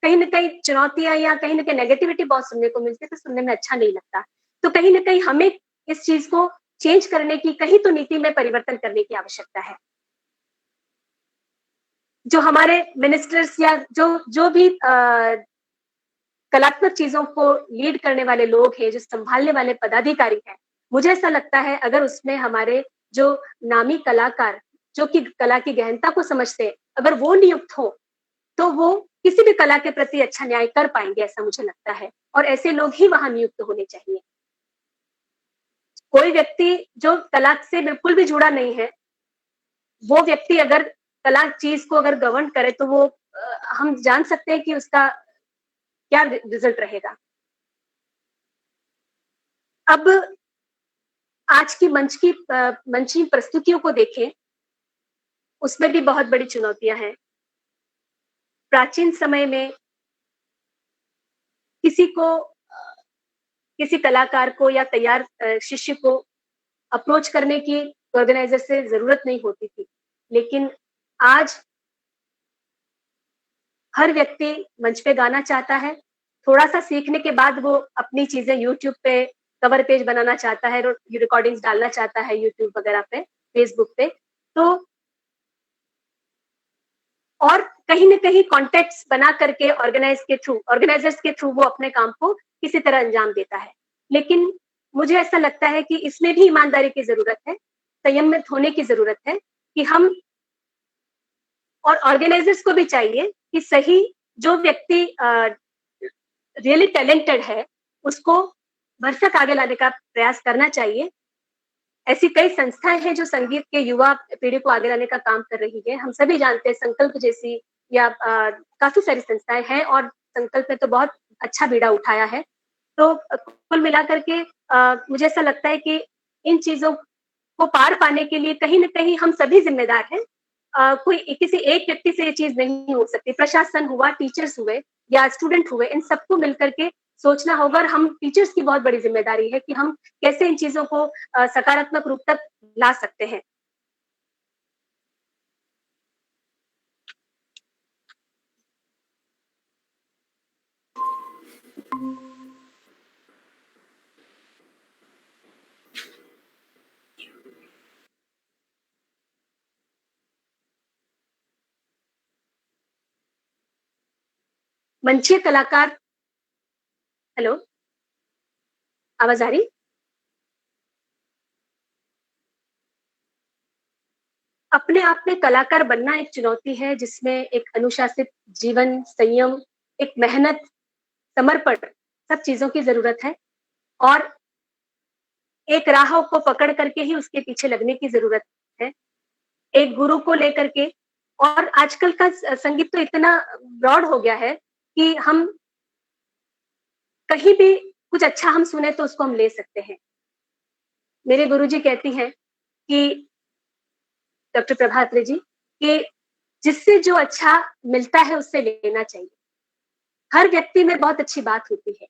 कहीं न कहीं चुनौतियाँ या कहीं न कहीं नेगेटिविटी बहुत सुनने को मिलती है, तो सुनने में अच्छा नहीं लगता। तो कहीं न कहीं हमें इस चीज को चेंज करने की, कहीं तो नीति में परिवर्तन करने की आवश्यकता है। जो हमारे मिनिस्टर्स या जो भी कलात्मक चीजों को लीड करने वाले लोग हैं, जो संभालने वाले पदाधिकारी हैं, मुझे ऐसा लगता है अगर उसमें हमारे जो नामी कलाकार, जो कि कला की गहनता को समझते हैं, अगर वो नियुक्त हो, तो वो किसी भी कला के प्रति अच्छा न्याय कर पाएंगे, ऐसा मुझे लगता है। और ऐसे लोग ही वहां नियुक्त होने चाहिए। कोई व्यक्ति जो कला से बिल्कुल भी जुड़ा नहीं है, वो व्यक्ति अगर कला चीज को अगर गवर्न करे तो वो हम जान सकते हैं कि उसका क्या रिजल्ट रहेगा। अब आज की मंची प्रस्तुतियों को देखें, उसमें भी बहुत बड़ी चुनौतियां हैं। प्राचीन समय में किसी कलाकार को या तैयार शिष्य को अप्रोच करने की ऑर्गेनाइजर से जरूरत नहीं होती थी, लेकिन आज हर व्यक्ति मंच पे गाना चाहता है। थोड़ा सा सीखने के बाद वो अपनी चीजें यूट्यूब पे कवर पेज बनाना चाहता है, रिकॉर्डिंग्स डालना चाहता है यूट्यूब वगैरह पे, फेसबुक पे। तो और कहीं न कहीं कॉन्टेक्ट्स बना करके ऑर्गेनाइजर्स के थ्रू वो अपने काम को किसी तरह अंजाम देता है। लेकिन मुझे ऐसा लगता है कि इसमें भी ईमानदारी की जरूरत है, संयमित होने की जरूरत है कि हम और ऑर्गेनाइजर्स को भी चाहिए कि सही जो व्यक्ति रियली टैलेंटेड है, उसको भरसक आगे लाने का प्रयास करना चाहिए। ऐसी कई संस्थाएं हैं जो संगीत के युवा पीढ़ी को आगे लाने का काम कर रही है। हम सभी जानते हैं संकल्प जैसी या काफी सारी संस्थाएं हैं और संकल्प ने तो बहुत अच्छा बीड़ा उठाया है। तो कुल मिलाकर के मुझे ऐसा लगता है कि इन चीजों को पार पाने के लिए कहीं न कहीं हम सभी जिम्मेदार हैं। कोई किसी एक व्यक्ति से ये चीज नहीं हो सकती। प्रशासन हुआ, टीचर्स हुए या स्टूडेंट हुए, इन सबको मिलकर के सोचना होगा। और हम टीचर्स की बहुत बड़ी जिम्मेदारी है कि हम कैसे इन चीजों को सकारात्मक रूप तक ला सकते हैं। मंचीय कलाकार, हेलो, आवाज आ रही? अपने आप में कलाकार बनना एक चुनौती है जिसमें एक अनुशासित जीवन, संयम, एक मेहनत, समर्पण, सब चीजों की जरूरत है और एक राह को पकड़ करके ही उसके पीछे लगने की जरूरत है। एक गुरु को लेकर के, और आजकल का संगीत तो इतना ब्रॉड हो गया है कि हम कहीं भी कुछ अच्छा हम सुने तो उसको हम ले सकते हैं। मेरे गुरुजी कहती हैं कि डॉक्टर प्रभात्री जी कि जिससे जो अच्छा मिलता है उससे लेना चाहिए। हर व्यक्ति में बहुत अच्छी बात होती है,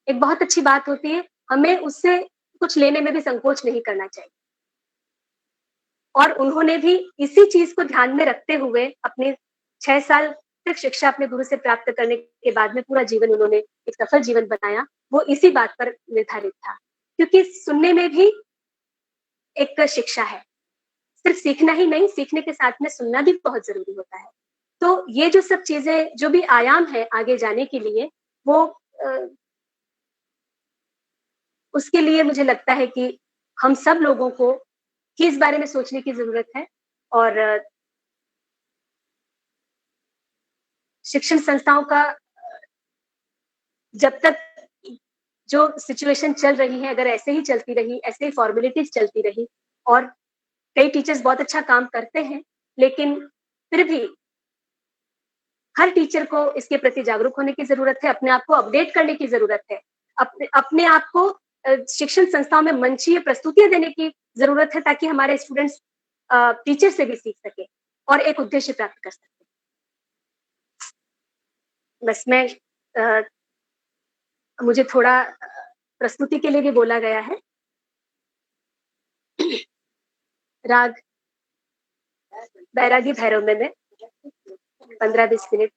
एक बहुत अच्छी बात होती है, हमें उससे कुछ लेने में भी संकोच नहीं करना चाहिए। और उन्होंने भी इसी चीज को ध्यान में रखते हुए अपने 6 साल तक शिक्षा अपने गुरु से प्राप्त करने के बाद में पूरा जीवन उन्होंने एक सफल जीवन बनाया, वो इसी बात पर निर्धारित था। क्योंकि सुनने में भी एक शिक्षा है, सिर्फ सीखना ही नहीं, सीखने के साथ में सुनना भी बहुत जरूरी होता है। तो ये जो सब चीजें, जो भी आयाम है आगे जाने के लिए, वो उसके लिए मुझे लगता है कि हम सब लोगों को ही इस बारे में सोचने की जरूरत है। और शिक्षण संस्थाओं का जब तक जो सिचुएशन चल रही है, अगर ऐसे ही चलती रही, ऐसे ही फॉर्मेलिटीज चलती रही, और कई टीचर्स बहुत अच्छा काम करते हैं, लेकिन फिर भी हर टीचर को इसके प्रति जागरूक होने की जरूरत है, अपने आप को अपडेट करने की जरूरत है, अपने आप को शिक्षण संस्थाओं में मंचीय प्रस्तुतियां देने की जरूरत है, ताकि हमारे स्टूडेंट्स टीचर से भी सीख सके और एक उद्देश्य प्राप्त कर सके। बस मैं मुझे थोड़ा प्रस्तुति के लिए भी बोला गया है। राग बैरागी भैरव में 15-20 मिनट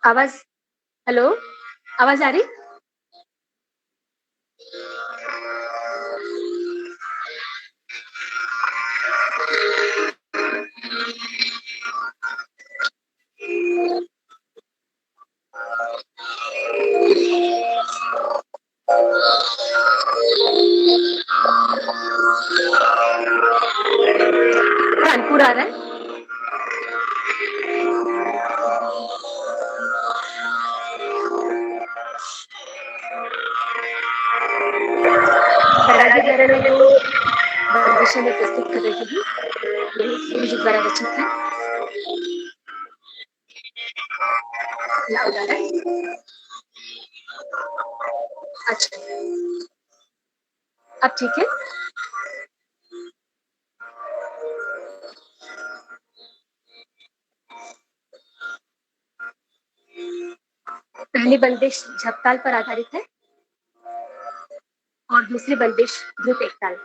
आवाज, हेलो, आवाज आ रही? कानपुर आ रहा है? बैरागी भैरव में जो विषय में प्रस्तुत कर रही हूँ, गुरु जी द्वारा रचित है। लाउड आ रहा है? अच्छा, अब ठीक है? पहली बंदिश झपताल पर आधारित है और दूसरी बंदिश द्रुत एकताल।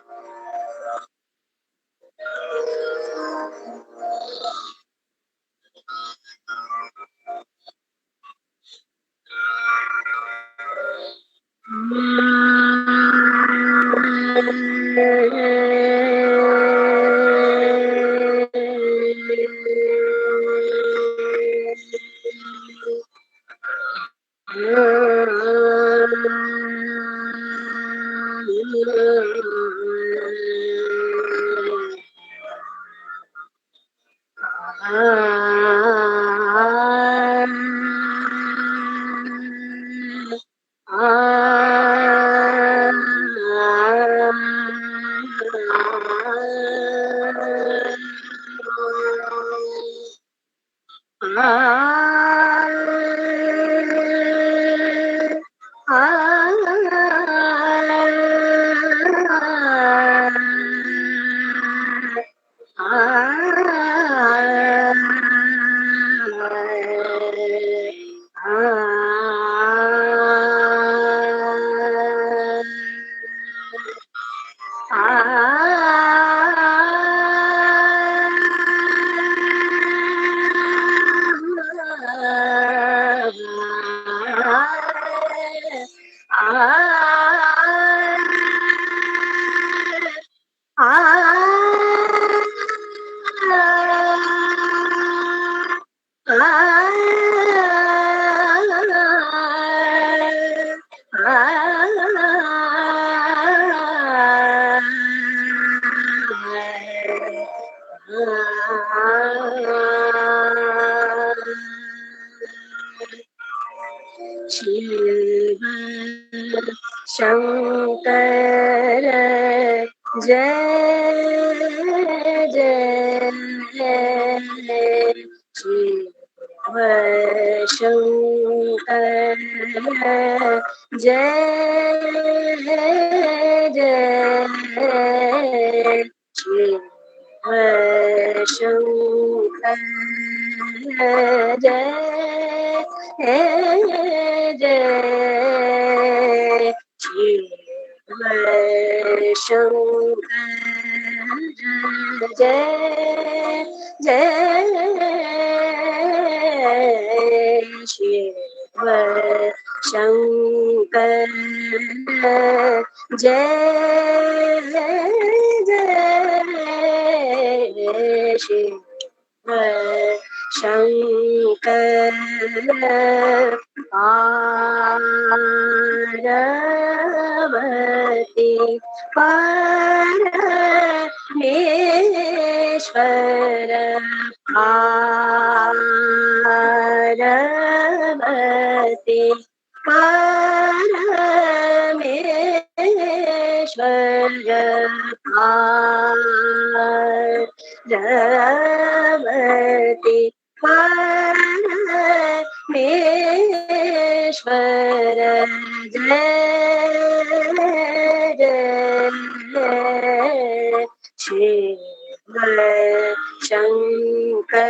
जय जय शिव शंकर जय जय शिव शंकर जय जय शिव शंकर जय जय शिव शंकर जय जय शिव शंकर पार्वती परमेश्वर पार्वती परमेश्वर पार्वती परमेश्वर जय जय शिव शंकर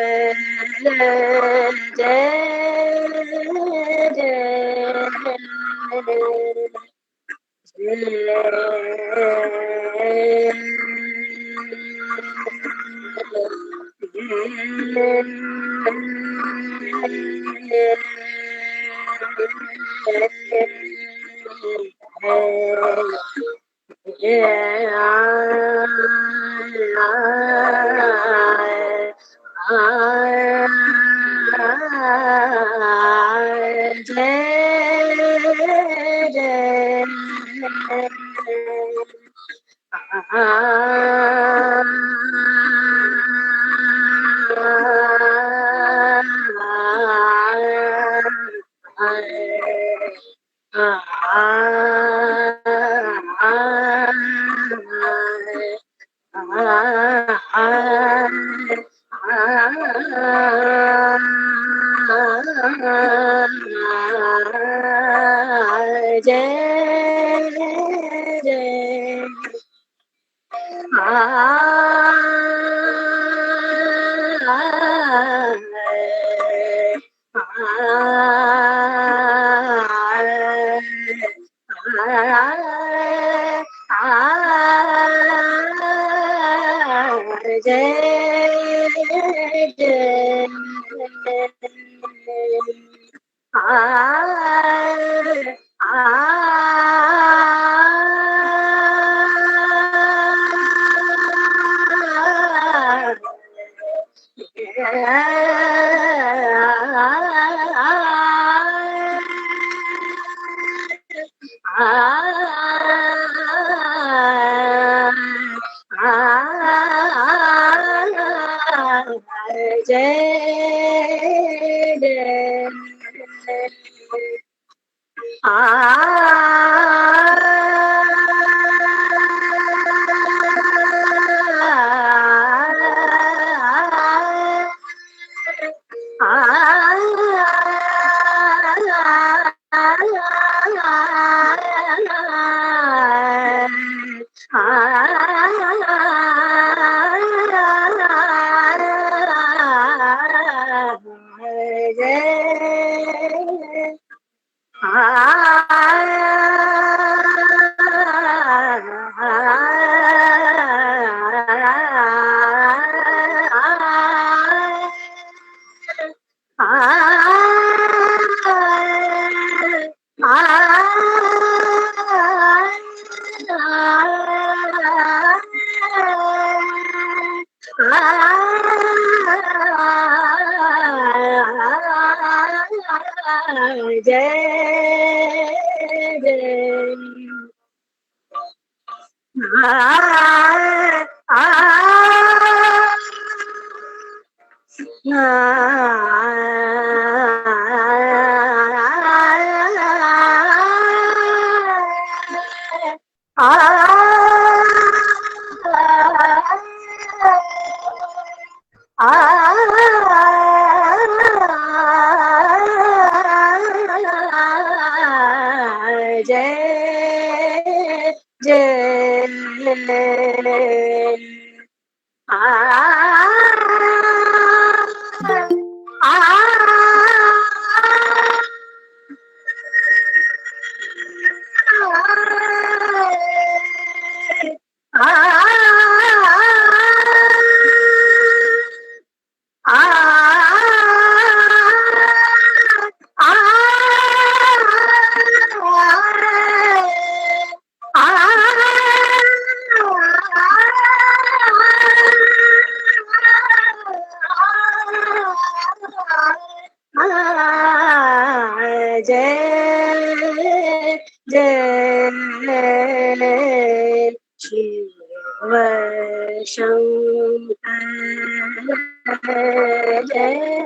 जय जय जय शिव शंकर जय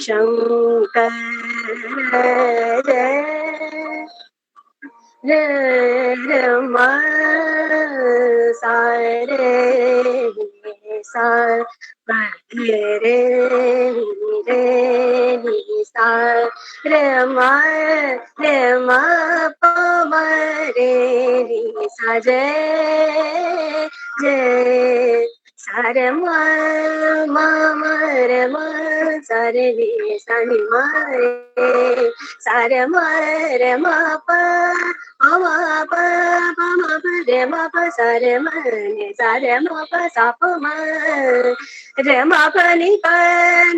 शंकर जय म सारे सा रे रे सा रे म प म रे सा जय जय सारे म रे म सारे रे सा नि म रे सारे म रे म प म प म प रे म प सारे म नि सारे म प सा प म रे म प नि प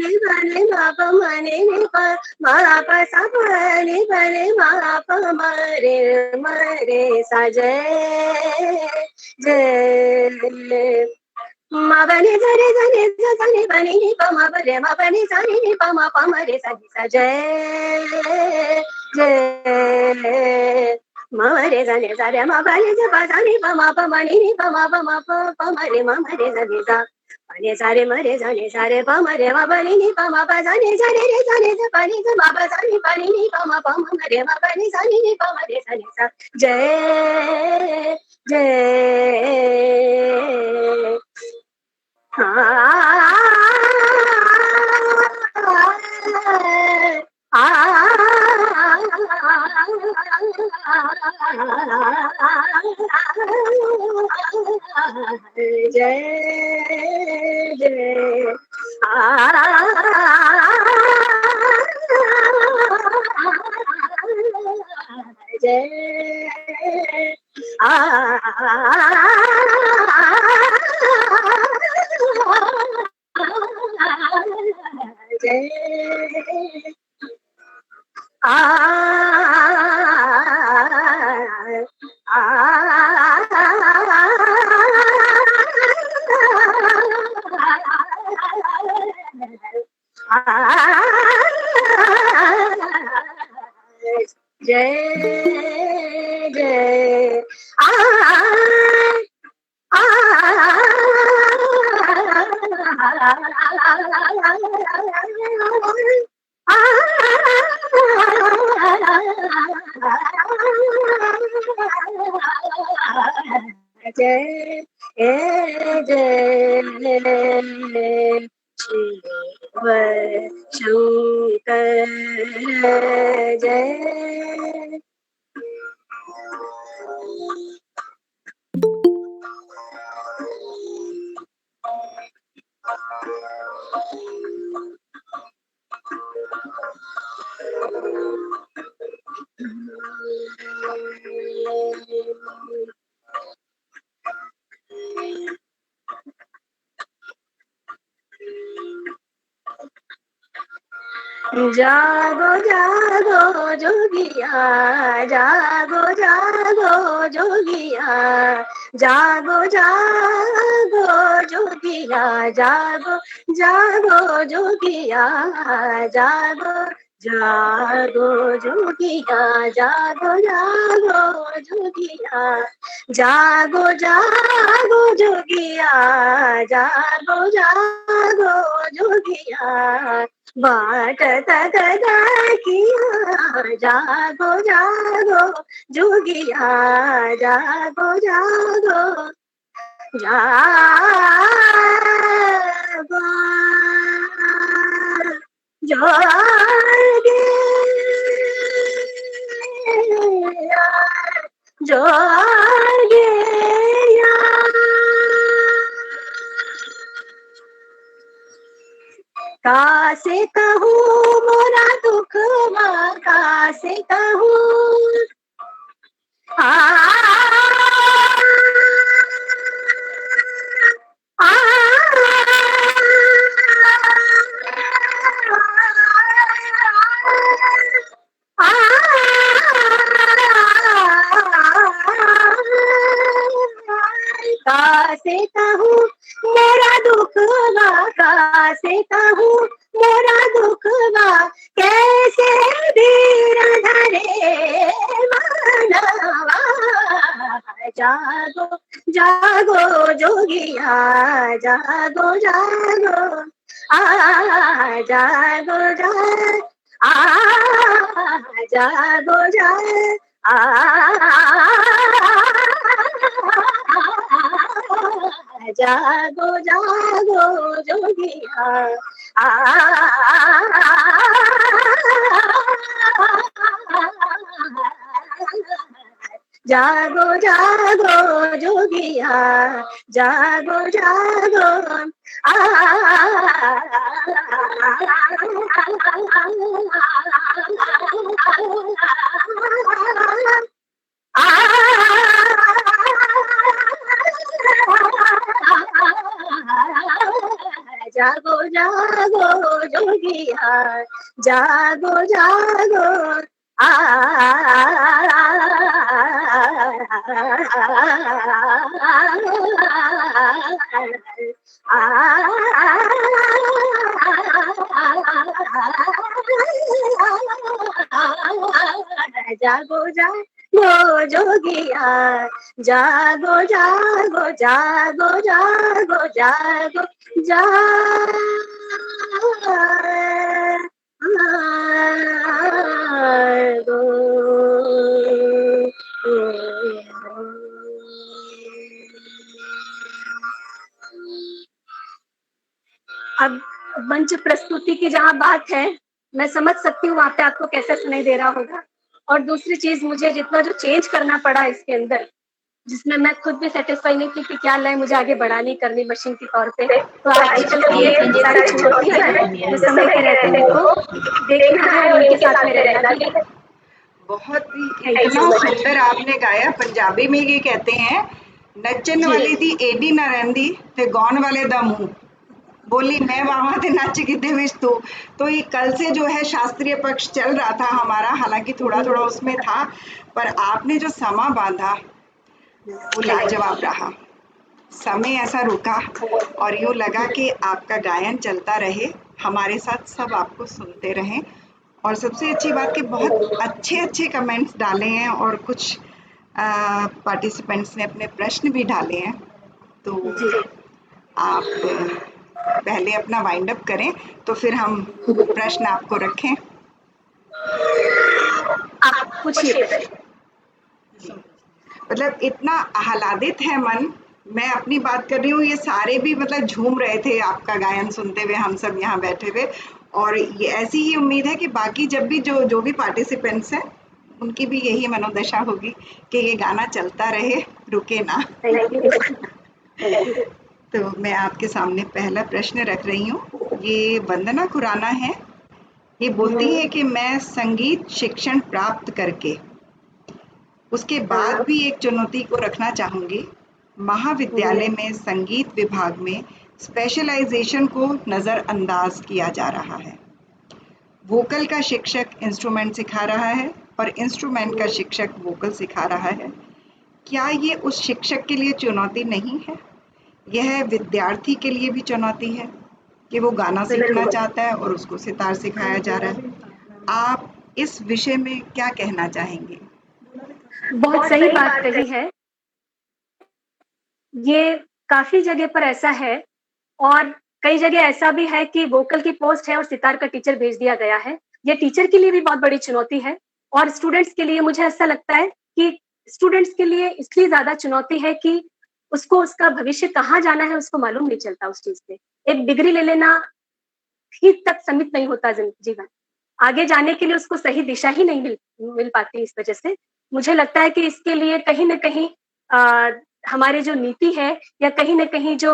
नि प नि म प म नि नि प म प सा प नि प नि म प म रे सा जय जय ma ba ni za ni ba ni pa ma ba re ma ba ni za ni pa ma pa ma re sa ni sa jay jay ma re za ni za re ma ba ni za ba za ni pa ma ni pa ma pa ma re za ni za pa ni sa re ma re za ni sa re pa ma re ma ba ni pa ma ba za ni re za ni za pa ni za ma ba za ni pa ni pa ma re ma ba ni za ni pa ma re za ni sa jay jay जय जय जय जय जय जय जय शिव शंकर जय। जागो जागो जोगिया, जागो जागो जोगिया, जागो जागो जोगिया, जागो जागो जोगिया, जागो जागो जोगिया, जागो जागो जोगिया, जागो जागो जोगिया, जागो जागो जोगिया, बाट तक किया, जागो जागो जोगिया, जागो जागो जागो जोगिया, जोगिया। कासे कहूँ मोरा दुख कासे कहूँ, कासे कहूँ मेरा दुख कासे कहूँ मेरा दुख कैसे धीर धरे मानवा, जागो जागो जोगिया, जागो जागो जागो जागो जागो जागो जोगिया, जागो जागो जोगिया, जागो जागो जागो जागो जोगिया, जागो जागो जागो जागो जोगिया, जागो जागो जागो जागो जागो जागो। अब मंच प्रस्तुति की जहाँ बात है, मैं समझ सकती हूँ वहाँ पे आपको कैसा सुनाई दे रहा होगा। और दूसरी चीज, मुझे जितना जो चेंज करना पड़ा इसके अंदर, जिसमें मैं खुद भी सेटिस्फाई नहीं थी कि क्या लाए मुझे आगे बढ़ानी करनी मशीन के तौर पे। तो आजकल ये सारी चुनौतियां हैं जो समय के रहते उनको देखना है और उनके साथ में रहना भी है। बहुत ही इतना सुंदर आपने गाया। पंजाबी में ये कहते हैं, नचन वाली दी एडी ना रहंदी ते गाउन वाले दा मुंह, बोली मैं वहां ते नच गिद्धे विच तू। तो ये कल से जो है शास्त्रीय पक्ष चल रहा था हमारा, हालांकि थोड़ा थोड़ा उसमें था, पर आपने जो समा बांधा वो लाजवाब रहा। समय ऐसा रुका और यूं लगा कि आपका गायन चलता रहे, हमारे साथ सब आपको सुनते रहें। और सबसे अच्छी बात कि बहुत अच्छे अच्छे कमेंट्स डाले हैं और कुछ पार्टिसिपेंट्स ने अपने प्रश्न भी डाले हैं। तो आप पहले अपना वाइंड अप करें तो फिर हम प्रश्न आपको रखें। आप पूछिए। मतलब इतना आह्लादित है मन, मैं अपनी बात कर रही हूँ, ये सारे भी मतलब झूम रहे थे आपका गायन सुनते हुए, हम सब यहाँ बैठे हुए। और ये ऐसी ही उम्मीद है कि बाकी जब भी जो भी पार्टिसिपेंट्स हैं उनकी भी यही मनोदशा होगी कि ये गाना चलता रहे, रुके ना। तो मैं आपके सामने पहला प्रश्न रख रही हूँ। ये वंदना खुराना है। ये बोलती है कि मैं संगीत शिक्षण प्राप्त करके उसके बाद भी एक चुनौती को रखना चाहूंगी। महाविद्यालय में संगीत विभाग में स्पेशलाइजेशन को नजरअंदाज किया जा रहा है। वोकल का शिक्षक इंस्ट्रूमेंट सिखा रहा है और इंस्ट्रूमेंट का शिक्षक वोकल सिखा रहा है। क्या ये उस शिक्षक के लिए चुनौती नहीं है? यह विद्यार्थी के लिए भी चुनौती है कि वो गाना सीखना चाहता है और उसको सितार सिखाया जा रहा है। आप इस विषय में क्या कहना चाहेंगे? बहुत सही बात कही है। ये काफी जगह पर ऐसा है और कई जगह ऐसा भी है कि वोकल की पोस्ट है और सितार का टीचर भेज दिया गया है। ये टीचर के लिए भी बहुत बड़ी चुनौती है और स्टूडेंट्स के लिए मुझे ऐसा लगता है कि स्टूडेंट्स के लिए इसलिए ज्यादा चुनौती है कि उसको उसका भविष्य कहाँ जाना है उसको मालूम नहीं चलता उस चीज से। एक डिग्री ले लेना ही तक सीमित नहीं होता जीवन, आगे जाने के लिए उसको सही दिशा ही नहीं मिल पाती। इस वजह से मुझे लगता है कि इसके लिए कहीं ना कहीं हमारे जो नीति है या कहीं ना कहीं जो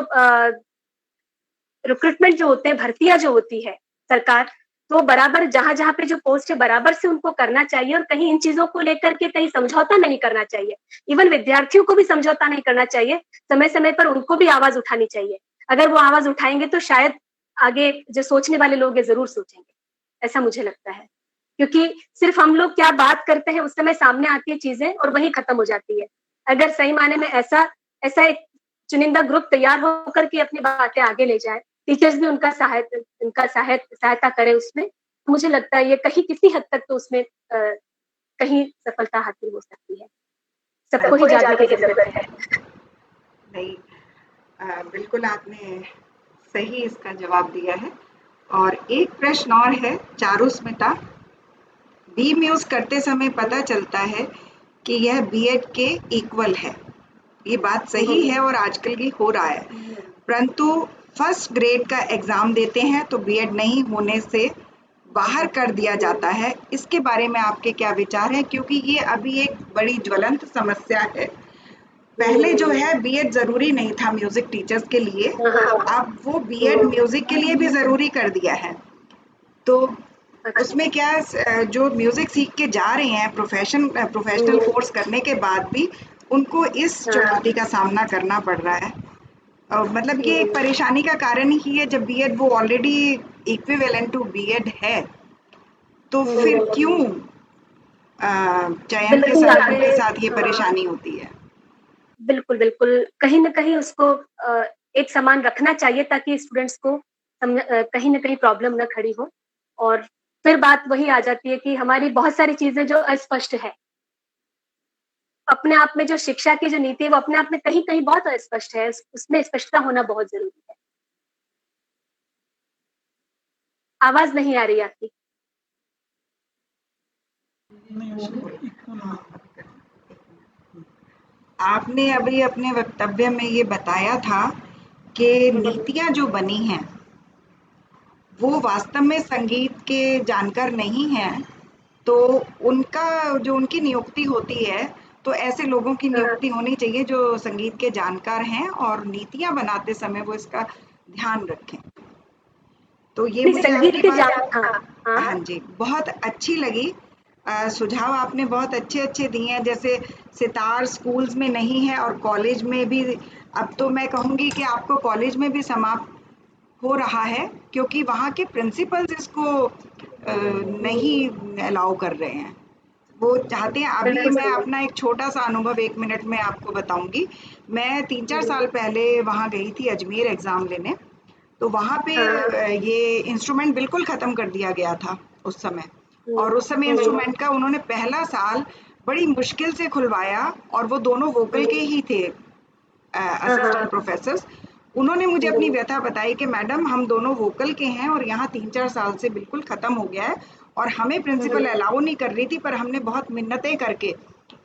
रिक्रूटमेंट जो होते हैं, भर्तियां जो होती है सरकार, तो बराबर जहां जहां पे जो पोस्ट है बराबर से उनको करना चाहिए और कहीं इन चीजों को लेकर के कहीं समझौता नहीं करना चाहिए। इवन विद्यार्थियों को भी समझौता नहीं करना चाहिए, समय समय पर उनको भी आवाज उठानी चाहिए। अगर वो आवाज उठाएंगे तो शायद आगे जो सोचने वाले लोग हैं जरूर सोचेंगे, ऐसा मुझे लगता है। क्योंकि सिर्फ हम लोग क्या बात करते हैं उस समय सामने आती है चीजें और वही खत्म हो जाती है। अगर सही माने में ऐसा एक चुनिंदा ग्रुप तैयार होकर के अपनी बातें आगे ले जाए, टीचर्स भी उनका सहायता करे उसमें, तो मुझे लगता है ये कहीं किसी हद तक तो उसमें कहीं सफलता हासिल हो सकती है। सबको ही जागने की जरूरत है। नहीं, बिल्कुल आपने सही इसका जवाब दिया है। और एक प्रश्न और है, चारुस्मिता। बी म्यूज करते समय पता चलता है कि यह बीएड के इक्वल है, ये बात सही है और आजकल भी हो रहा है, परंतु फर्स्ट ग्रेड का एग्जाम देते हैं तो बीएड नहीं होने से बाहर कर दिया जाता है। इसके बारे में आपके क्या विचार हैं? क्योंकि ये अभी एक बड़ी ज्वलंत समस्या है। पहले जो है बीएड जरूरी नहीं था म्यूजिक टीचर्स के लिए, अब वो बीएड म्यूजिक के लिए भी जरूरी कर दिया है। तो उसमें क्या जो म्यूजिक सीख के जा रहे हैं प्रोफेशनल कोर्स करने के बाद भी उनको इस चुनौती का सामना करना पड़ रहा है। मतलब ये एक परेशानी का कारण ही है, जब बीएड वो ऑलरेडी इक्विवेलेंट टू बीएड है तो फिर क्यों चयन के साथ ये परेशानी होती है? बिल्कुल बिल्कुल, कहीं ना कहीं उसको एक समान रखना चाहिए ताकि स्टूडेंट्स को कहीं ना कहीं प्रॉब्लम न खड़ी हो। और फिर बात वही आ जाती है कि हमारी बहुत सारी चीजें जो अस्पष्ट है, अपने आप में जो शिक्षा की जो नीति है वो अपने आप में कहीं कहीं बहुत अस्पष्ट है, उसमें स्पष्टता होना बहुत जरूरी है। आवाज नहीं आ रही आपकी। आपने अभी अपने वक्तव्य में ये बताया था कि नीतियां जो बनी हैं वो वास्तव में संगीत के जानकार नहीं हैं, तो उनका जो उनकी नियुक्ति होती है तो ऐसे लोगों की नियुक्ति होनी चाहिए जो संगीत के जानकार हैं और नीतियां बनाते समय वो इसका ध्यान रखें। तो ये नहीं, मुझे संगीत आपकी के बात हाँ हाँ जी बहुत अच्छी लगी। सुझाव आपने बहुत अच्छे अच्छे दिए हैं, जैसे सितार स्कूल्स में नहीं है और कॉलेज में भी, अब तो मैं कहूँगी कि आपको कॉलेज में भी समाप्त हो रहा है क्योंकि वहाँ के प्रिंसिपल्स इसको नहीं अलाउ कर रहे हैं, वो चाहते हैं। अभी बिल्कुल मैं सही। अपना एक छोटा सा अनुभव 1 मिनट में आपको बताऊंगी। मैं 3-4 साल पहले वहाँ गई थी अजमेर एग्जाम लेने, तो वहाँ पे ये इंस्ट्रूमेंट बिल्कुल खत्म कर दिया गया था उस समय, और उस समय इंस्ट्रूमेंट का उन्होंने पहला साल बड़ी मुश्किल से खुलवाया और वो दोनों वोकल के ही थे असिस्टेंट प्रोफेसर्स। उन्होंने मुझे अपनी व्यथा बताई कि मैडम हम दोनों वोकल के हैं और यहाँ 3-4 साल से बिल्कुल खत्म हो गया है और हमें प्रिंसिपल अलाउ नहीं कर रही थी, पर हमने बहुत मिन्नतें करके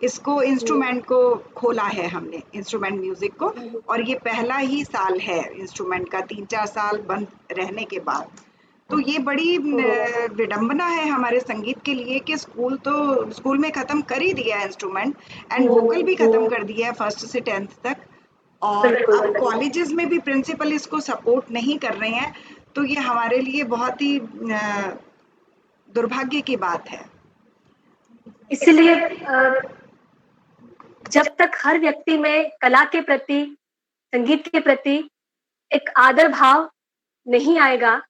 इसको इंस्ट्रूमेंट को खोला है, हमने इंस्ट्रूमेंट म्यूजिक को, और ये पहला ही साल है इंस्ट्रूमेंट का 3-4 साल बंद रहने के बाद। तो ये बड़ी विडंबना है हमारे संगीत के लिए कि स्कूल में खत्म कर ही दिया है इंस्ट्रूमेंट, एंड वोकल भी खत्म कर दिया है 1st से 10th तक, और अब कॉलेजेस में भी प्रिंसिपल इसको सपोर्ट नहीं कर रहे हैं। तो ये हमारे लिए बहुत ही दुर्भाग्य की बात है। इसलिए जब तक हर व्यक्ति में कला के प्रति, संगीत के प्रति एक आदर भाव नहीं आएगा,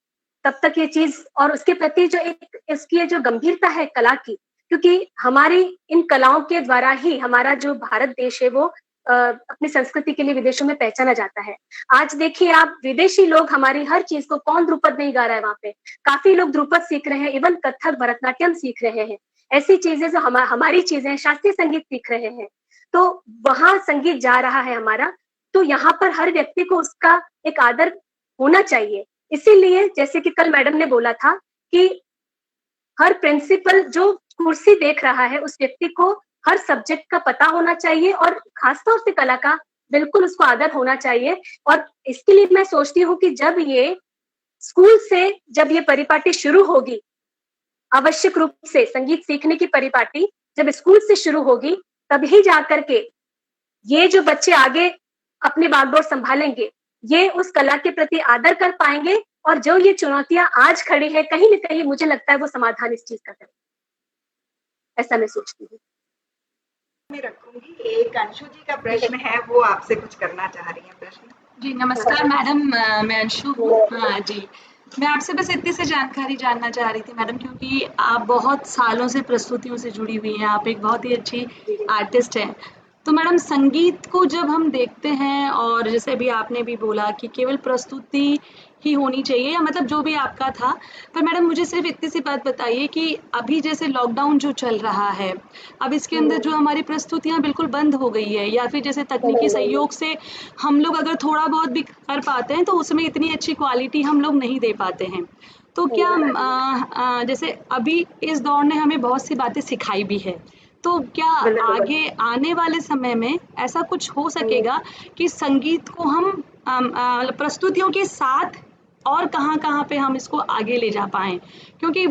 तब तक ये चीज, और उसके प्रति जो एक इसकी जो गंभीरता है कला की, क्योंकि हमारी इन कलाओं के द्वारा ही हमारा जो भारत देश है वो अपनी संस्कृति के लिए विदेशों में पहचाना जाता है। आज देखिए आप, विदेशी लोग हमारी हर चीज को, कौन ध्रुपद नहीं गा रहा है वहां पे, काफी लोग ध्रुपद सीख रहे हैं, इवन कथक भरतनाट्यम सीख रहे हैं, ऐसी चीजें जो हमारी चीजें, शास्त्रीय संगीत सीख रहे हैं, तो वहां संगीत जा रहा है हमारा। तो यहाँ पर हर व्यक्ति को उसका एक आदर होना चाहिए। इसीलिए जैसे कि कल मैडम ने बोला था कि हर प्रिंसिपल जो कुर्सी देख रहा है उस व्यक्ति को हर सब्जेक्ट का पता होना चाहिए और खासतौर से कला का बिल्कुल उसको आदर होना चाहिए। और इसके लिए मैं सोचती हूँ कि जब ये स्कूल से जब ये परिपाटी शुरू होगी, आवश्यक रूप से संगीत सीखने की परिपाटी जब स्कूल से शुरू होगी, तभी जाकर के ये जो बच्चे आगे अपनी बागडोर संभालेंगे, ये उस कला के प्रति आदर कर पाएंगे, और जो ये चुनौतियां आज खड़ी है, कहीं न कहीं मुझे लगता है वो समाधान इस चीज का करें, ऐसा मैं सोचती हूँ। मैं रखूंगी। एक अंशु जी का प्रश्न है, वो आपसे कुछ करना चाह रही हैं प्रश्न। जी नमस्कार मैडम, मैं अंशु हूँ। हाँ जी, मैं आपसे बस इतनी सी जानकारी जानना चाह रही थी मैडम, क्योंकि आप बहुत सालों से प्रस्तुतियों से जुड़ी हुई हैं, आप एक बहुत ही अच्छी आर्टिस्ट हैं। तो मैडम संगीत को जब हम देखते हैं, और जैसे अभी आपने भी बोला कि केवल प्रस्तुति ही होनी चाहिए, या मतलब जो भी आपका था, पर मैडम मुझे सिर्फ इतनी सी बात बताइए कि अभी जैसे लॉकडाउन जो चल रहा है, अब इसके अंदर जो हमारी प्रस्तुतियां बिल्कुल बंद हो गई है, या फिर जैसे तकनीकी सहयोग से हम लोग अगर थोड़ा बहुत भी कर पाते हैं तो उसमें इतनी अच्छी क्वालिटी हम लोग नहीं दे पाते हैं। तो क्या जैसे अभी इस दौर ने हमें बहुत सी बातें सिखाई भी है, तो क्या आगे आने वाले समय में ऐसा कुछ हो सकेगा कि संगीत को हम प्रस्तुतियों के साथ और कहाँ पे हम इसको आगे ले जा पाएं? क्योंकि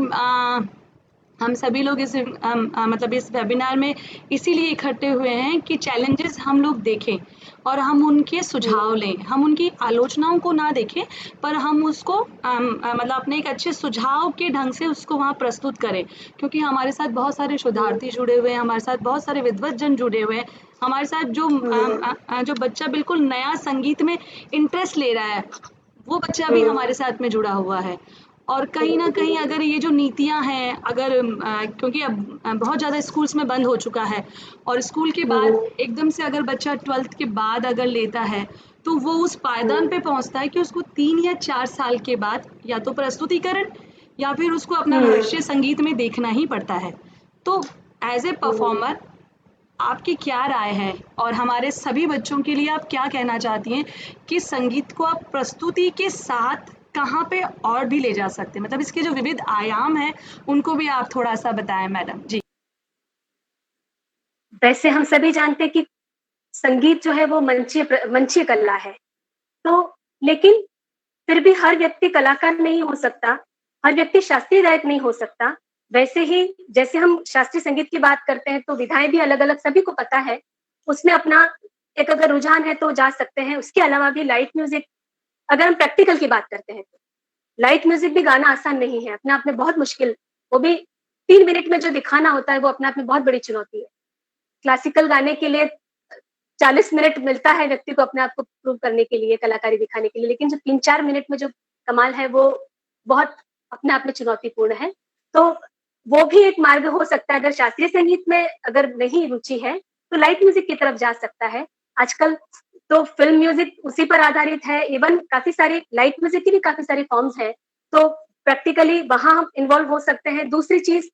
हम सभी लोग इस मतलब इस वेबिनार में इसीलिए इकट्ठे हुए हैं कि चैलेंजेस हम लोग देखें और हम उनके सुझाव लें, हम उनकी आलोचनाओं को ना देखें, पर हम उसको मतलब अपने एक अच्छे सुझाव के ढंग से उसको वहाँ प्रस्तुत करें, क्योंकि हमारे साथ बहुत सारे शोधार्थी जुड़े हुए हैं, हमारे साथ बहुत सारे विद्वत जन जुड़े हुए हैं, हमारे साथ जो बच्चा बिल्कुल नया संगीत में इंटरेस्ट ले रहा है, वो बच्चा भी हमारे साथ में जुड़ा हुआ है। और कहीं ना कहीं अगर ये जो नीतियां हैं, अगर क्योंकि अब बहुत ज़्यादा स्कूल्स में बंद हो चुका है, और स्कूल के बाद एकदम से अगर बच्चा 12th के बाद अगर लेता है तो वो उस पायदान पे पहुंचता है कि उसको 3 या 4 साल के बाद या तो प्रस्तुतिकरण या फिर उसको अपना भविष्य संगीत में देखना ही पड़ता है। तो एज ए परफॉर्मर आपकी क्या राय है, और हमारे सभी बच्चों के लिए आप क्या कहना चाहती हैं कि संगीत को आप प्रस्तुति के साथ कहाँ पे और भी ले जा सकते हैं, मतलब इसके जो विविध आयाम हैं उनको भी आप थोड़ा सा बताएं मैडम जी। वैसे हम सभी जानते हैं कि संगीत जो है वो मंचीय कला है, तो लेकिन फिर भी हर व्यक्ति कलाकार नहीं हो सकता, हर व्यक्ति शास्त्रीय गायक नहीं हो सकता। वैसे ही जैसे हम शास्त्रीय संगीत की बात करते हैं तो विधाएं भी अलग अलग, सभी को पता है, उसमें अपना एक अगर रुझान है तो जा सकते हैं। उसके अलावा भी लाइट म्यूजिक, अगर हम प्रैक्टिकल की बात करते हैं तो लाइट म्यूजिक भी गाना आसान नहीं है, अपने आप में बहुत मुश्किल, वो भी 3 मिनट में जो दिखाना होता है वो अपने आप में बहुत बड़ी चुनौती है। क्लासिकल गाने के लिए 40 मिनट मिलता है व्यक्ति को अपने आप को प्रूव करने के लिए, कलाकारी दिखाने के लिए, लेकिन जो 3-4 मिनट में जो कमाल है वो बहुत अपने आप में चुनौतीपूर्ण है। तो वो भी एक मार्ग हो सकता है, अगर शास्त्रीय संगीत में अगर नहीं रुचि है तो लाइट म्यूजिक की तरफ जा सकता है। आजकल तो फिल्म म्यूजिक उसी पर आधारित है, इवन काफी सारी लाइट म्यूजिक की भी काफी सारी फॉर्म्स हैं, तो प्रैक्टिकली वहां हम इन्वॉल्व हो सकते हैं। दूसरी चीज,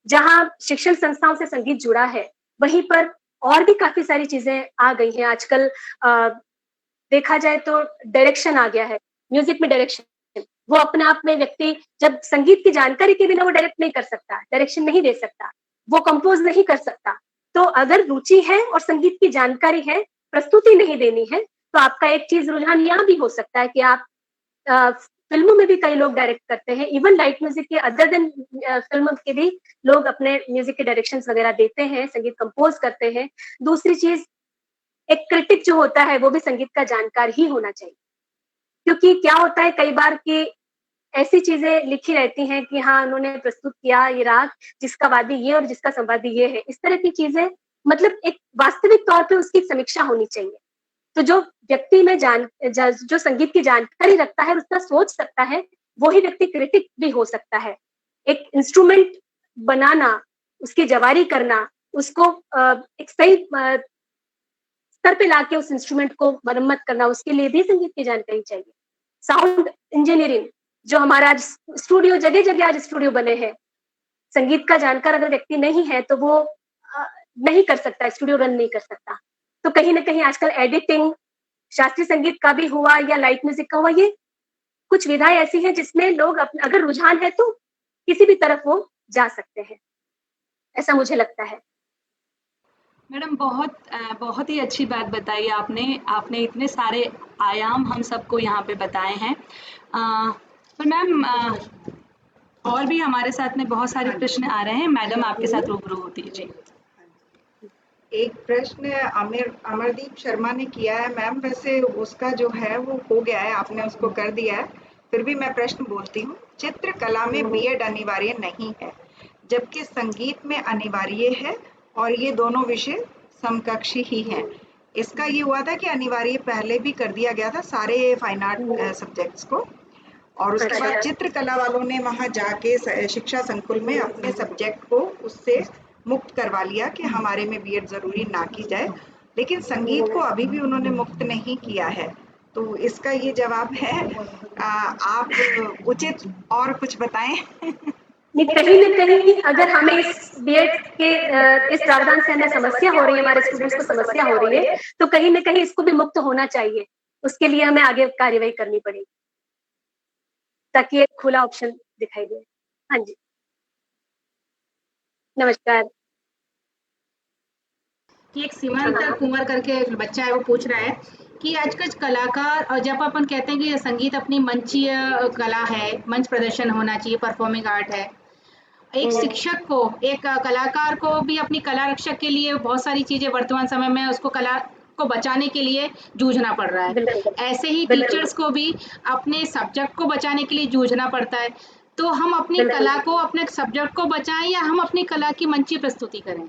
जहां शिक्षण संस्थाओं से संगीत जुड़ा है वहीं पर और भी काफी सारी चीजें आ गई हैं आजकल। देखा जाए तो डायरेक्शन आ गया है, म्यूजिक में डायरेक्शन, वो अपने आप में व्यक्ति जब संगीत की जानकारी के बिना वो डायरेक्ट नहीं कर सकता, डायरेक्शन नहीं दे सकता, वो कंपोज नहीं कर सकता। तो अगर रुचि है और संगीत की जानकारी है, प्रस्तुति नहीं देनी है, तो आपका एक चीज रुझान यहाँ भी हो सकता है कि आप फिल्मों में भी कई लोग डायरेक्ट करते हैं, इवन लाइट म्यूजिक के अदर देन फिल्म के भी लोग अपने म्यूजिक के डायरेक्शंस वगैरह देते हैं, संगीत कंपोज करते हैं। दूसरी चीज, एक क्रिटिक जो होता है वो भी संगीत का जानकार ही होना चाहिए, क्योंकि क्या होता है कई बार कि ऐसी चीजें लिखी रहती हैं कि हाँ उन्होंने प्रस्तुत किया ये राग जिसका वादी ये और जिसका संवादी ये है, इस तरह की चीजें, मतलब एक वास्तविक तौर पे उसकी समीक्षा होनी चाहिए। तो जो व्यक्ति में जो संगीत की जानकारी रखता है, उसका सोच सकता है, वही व्यक्ति क्रिटिक भी हो सकता है। एक इंस्ट्रूमेंट बनाना, उसकी जवारी करना, उसको एक सही स्तर पे लाके उस इंस्ट्रूमेंट को मरम्मत करना, उसके लिए भी संगीत की जानकारी चाहिए। साउंड इंजीनियरिंग, जो हमारा आज स्टूडियो, जगह जगह आज स्टूडियो बने हैं, संगीत का जानकार अगर व्यक्ति नहीं है तो वो नहीं कर सकता, स्टूडियो रन नहीं कर सकता। तो कहीं ना कहीं आजकल एडिटिंग शास्त्रीय संगीत का भी हुआ या लाइट म्यूजिक का हुआ, ये कुछ विधाएं ऐसी हैं जिसमें लोग अगर रुझान है तो किसी भी तरफ वो जा सकते हैं, ऐसा मुझे लगता है। मैडम बहुत ही अच्छी बात बताई आपने इतने सारे आयाम हम सबको यहाँ पे बताए हैं। पर मैम और भी हमारे साथ में बहुत सारे प्रश्न आ रहे हैं, मैडम आपके साथ रूबरू होती है जी। एक प्रश्न अमरदीप शर्मा ने किया है मैम, वैसे उसका जो है वो हो गया है, आपने उसको कर दिया है, फिर भी मैं प्रश्न बोलती हूँ। चित्रकला में बीएड अनिवार्य नहीं है जबकि संगीत में अनिवार्य है और ये दोनों विषय समकक्षी ही हैं। इसका ये हुआ था कि अनिवार्य पहले भी कर दिया गया था सारे फाइन आर्ट सब्जेक्ट्स को, और उसके बाद चित्रकला वालों ने वहां जाके शिक्षा संकुल में अपने सब्जेक्ट को उससे मुक्त करवा लिया कि हमारे में बीएड जरूरी ना की जाए, लेकिन संगीत को अभी भी उन्होंने मुक्त नहीं किया है। तो इसका ये जवाब है, आप उचित और कुछ बताएं। कहीं न कहीं अगर हमें इस बीएड के इस प्रावधान से हमें समस्या हो रही है, हमारे स्टूडेंट्स को समस्या हो रही है, तो कहीं न कहीं इसको भी मुक्त होना चाहिए। उसके लिए हमें आगे कार्यवाही करनी पड़ेगी ताकि एक खुला ऑप्शन दिखाई दे। हाँ जी, नमस्कार। कि एक सीमांत कुंवर करके एक बच्चा है, वो पूछ रहा है कि आजकल कलाकार, और जब अपन कहते हैं कि संगीत अपनी मंचीय कला है, मंच प्रदर्शन होना चाहिए, परफॉर्मिंग आर्ट है, एक शिक्षक को, एक कलाकार को भी अपनी कला रक्षक के लिए बहुत सारी चीजें वर्तमान समय में उसको कला को बचाने के लिए जूझना पड़ रहा है। ऐसे ही टीचर्स को भी अपने सब्जेक्ट को बचाने के लिए जूझना पड़ता है। तो हम अपनी कला को, अपने सब्जेक्ट को बचाएं या हम अपनी कला की मंचीय प्रस्तुति करें?